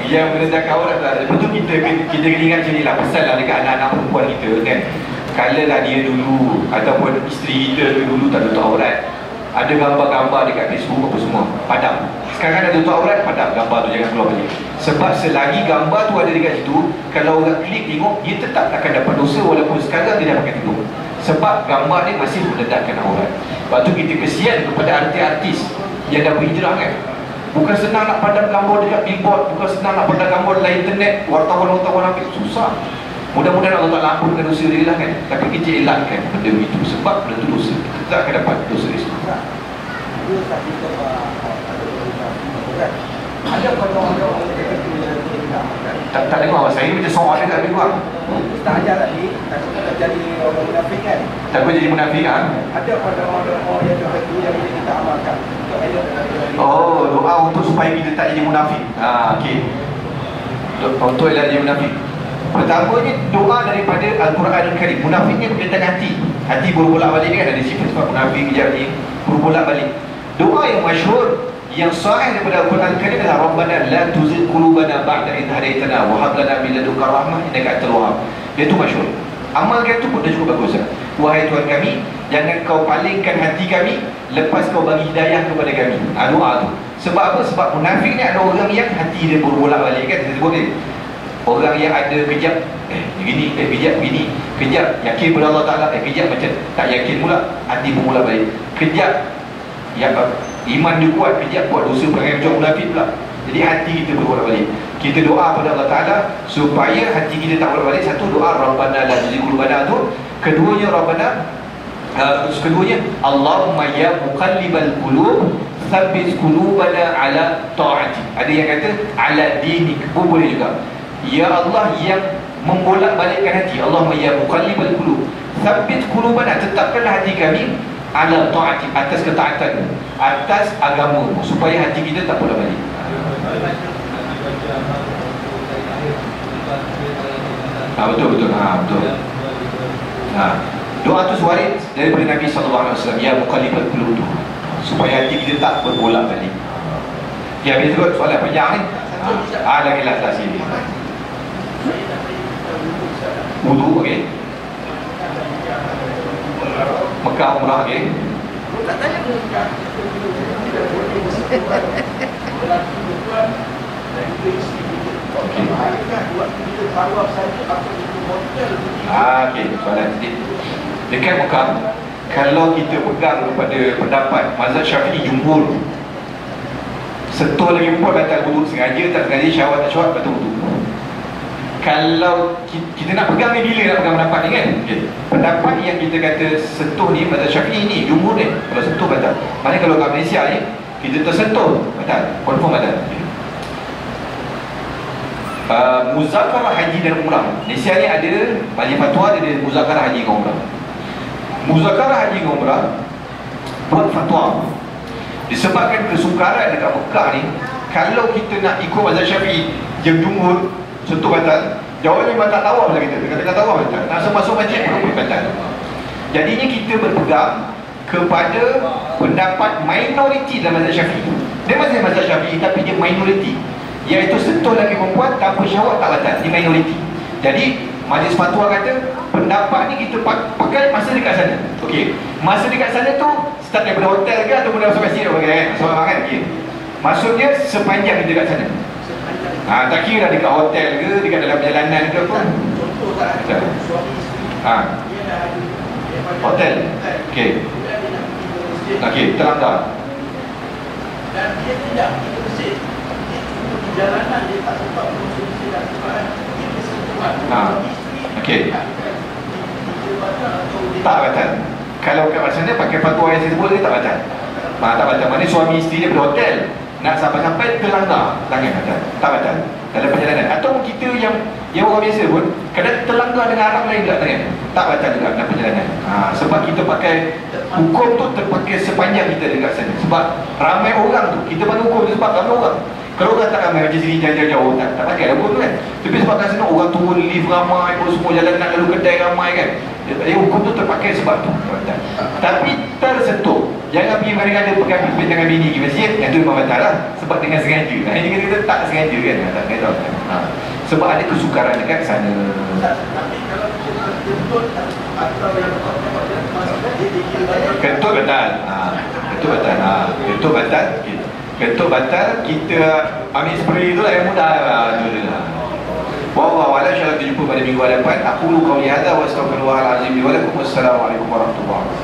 Yang mendedahkan aurat lah. Lepas tu kita kena ingat macam ni lah. Pesan lah dekat anak-anak perempuan kita kan. Kalalah dia dulu ataupun isteri kita dulu tak tutup aurat, ada gambar-gambar dekat Facebook apa semua, padam. Sekarang ada tutup aurat, padam gambar tu, jangan keluar balik. Sebab selagi gambar tu ada dekat situ, kalau orang klik tengok, dia tetap akan dapat dosa walaupun sekarang dia dah pakai tudung. Sebab gambar ni masih mendedahkan aurat. Lepas tu kita kesian kepada artis-artis yang dah berhijrah kan. Bukan senang nak padam gambar dekat billboard, bukan senang nak padam gambar dalam internet, wartawan-wartawan ambil, susah. Mudah-mudahan Allah Ta'ala ampunkan dosa dia lah kan. Tapi kita elakkan benda itu sebab benda itu dosa. Kita tak akan dapat dosa itu. Ada orang-orang tak dengar apa saya macam soal dia tak dengar. Tak ajar lagi, takut tak jadi orang munafik kan. Takut jadi munafik kan. Ada orang-orang yang tertentu yang kita amalkan. Oh, doa untuk supaya kita tak jadi munafik. Okey. Untuk elak jadi munafik. Pertamanya doa daripada Al-Quran Al-Karim. Munafik ni berkaitan hati. Hati berbolak balik kan, ada sifat-sifat munafik kejap ni berbolak balik. Doa yang masyhur yang sahih daripada Al-Quran Al-Karim adalah Rabbana la tuzigh qulubana ba'da idh hadaitana wa hab lana min ladunka rahmah innaka antal wahhab. Itu masyhur. Amalkan itu pun dah cukup bagus. Wahai Tuhan kami, jangan kau palingkan hati kami lepas kau bagi hidayah kepada kami. Doa tu. Sebab apa? Sebab munafik ni ada orang yang hati dia berbolak-balik kan, kita sebut ni. Orang yang ada kejap begini, kejap begini, kejap yakin pada Allah Ta'ala, kejap macam tak yakin pula, hati berbolak-balik. Kejap yang iman dia kuat, kejap buat dosa perangai macam munafik pula. Jadi hati kita berbolak-balik. Kita doa pada Allah Ta'ala supaya hati kita tak bolak-balik. Satu, doa Rabbana la tuzigh qulubana tu. Keduanya Rabbana, keduanya Allahumma ya muqallibal qulub tsabbit qulubana ala ta'ati. Ada yang kata ala dinik, boleh juga. Ya Allah yang membolak-balikkan hati, Allahumma ya muqallibal qulub tsabbit qulubana, tetapkanlah hati kami ala ta'ati, atas ketaatan, atas agama, supaya hati kita tak bolak-balik. Betul. Betul. Doa tu suarit daripada Nabi SAW, ya muqallibal qulub, supaya hati kita tak berbolak-balik. Ya, bila terus soalan panjang ni. Lagi sini. Wudu, okey. Mekah umrah, okey. Okey, soalan sedikit. Dekat Mekah, kalau kita pegang kepada pendapat mazhab Syafi'i jumhur, sentuh lagi perempuan batal wudu, sengaja tak sengaja, syahwat tak syahwat, batal wudu. Kalau kita nak pegang ni, bila nak pegang pendapat ni kan? Okay. Pendapat yang kita kata sentuh ni mazhab Syafi'i ni, jumhur ni, kalau sentuh batal. Maknanya kalau kat Malaysia ni kita tersentuh, batal, confirm batal. Muzakarah haji dan umrah. Malaysia ni ada majlis fatwa, dia ada muzakarah haji dan umrah. Muzakarah haji dan umrah buat fatwa disebabkan kesukaran dekat Mekah ni. Kalau kita nak ikut mazhab Syafi'i yang jumhur, sentuh batal. Jawapannya memang tak tawaf lah kita. Dekat tawaf batal. Nak masuk masjid pun batal. Jadinya kita berpegang kepada pendapat minoriti dalam mazhab Syafi'i. Dia masih mazhab Syafi'i tapi dia minoriti, iaitu sentuh lagi perempuan tanpa syahwat tak batal. Dia minoriti. Jadi majlis fatwa kata pendapat ni kita pakai masa dekat sana. Okey. Masa dekat sana tu start daripada hotel ke ataupun dari masjid kan? Soalan kan? Okey. Maksudnya sepanjang kita dekat sana. Tak kira dekat hotel ke, dekat dalam perjalanan ke apa. Contoh tak, suami isteri, dia dah ada hotel. Okey. Okey, terlanggar. Dan dia tidak pergi ke masjid. Dia cuma perjalanan, dia tak sempat masuk masjid dan sebab dia bersentuhan. Okey. Tak batal. Kalau kat sana pakai fatwa yang saya sebut tadi, tak batal. Tak batal. Maknanya suami isteri dia berhotel, nak sampai-sampai terlanggar, tangan batal. Tak batal dalam perjalanan. Atau kita yang orang biasa pun kadang terlanggar dengan Arab lain juga tangan, tak batal juga dalam perjalanan. Sebab kita pakai hukum tu terpakai sepanjang kita dekat sana. Sebab ramai orang tu, kita pakai hukum tu sebab ramai orang. Kalau orang tak ramai macam sini jauh-jauh, tak pakai lah hukum tu kan. Tapi sebab kat sana orang turun lift ramai, semua jalan nak lalu kedai ramai kan. Hukum tu terpakai sebab tu. Tapi tersentuh. Jangan pergi mana-mana pegang pipit tangan bini pergi masjid, yang tu memang batal lah. Sebab dengan sengaja. Ini kita tak sengaja kan. Tak kata. Sebab ada kesukaran dekat sana. Tapi kalau kentut atau yang kentut batal. Kentut batal. Kentut batal. Kentut batal, kita ambil spray tu lah yang mudah. Wallahu a'lam. InsyaAllah kita jumpa pada minggu hadapan. Aku lu qauli hadza wa astaghfirullahalazim li wa lakum. Wassalamualaikum warahmatullahi wabarakatuh.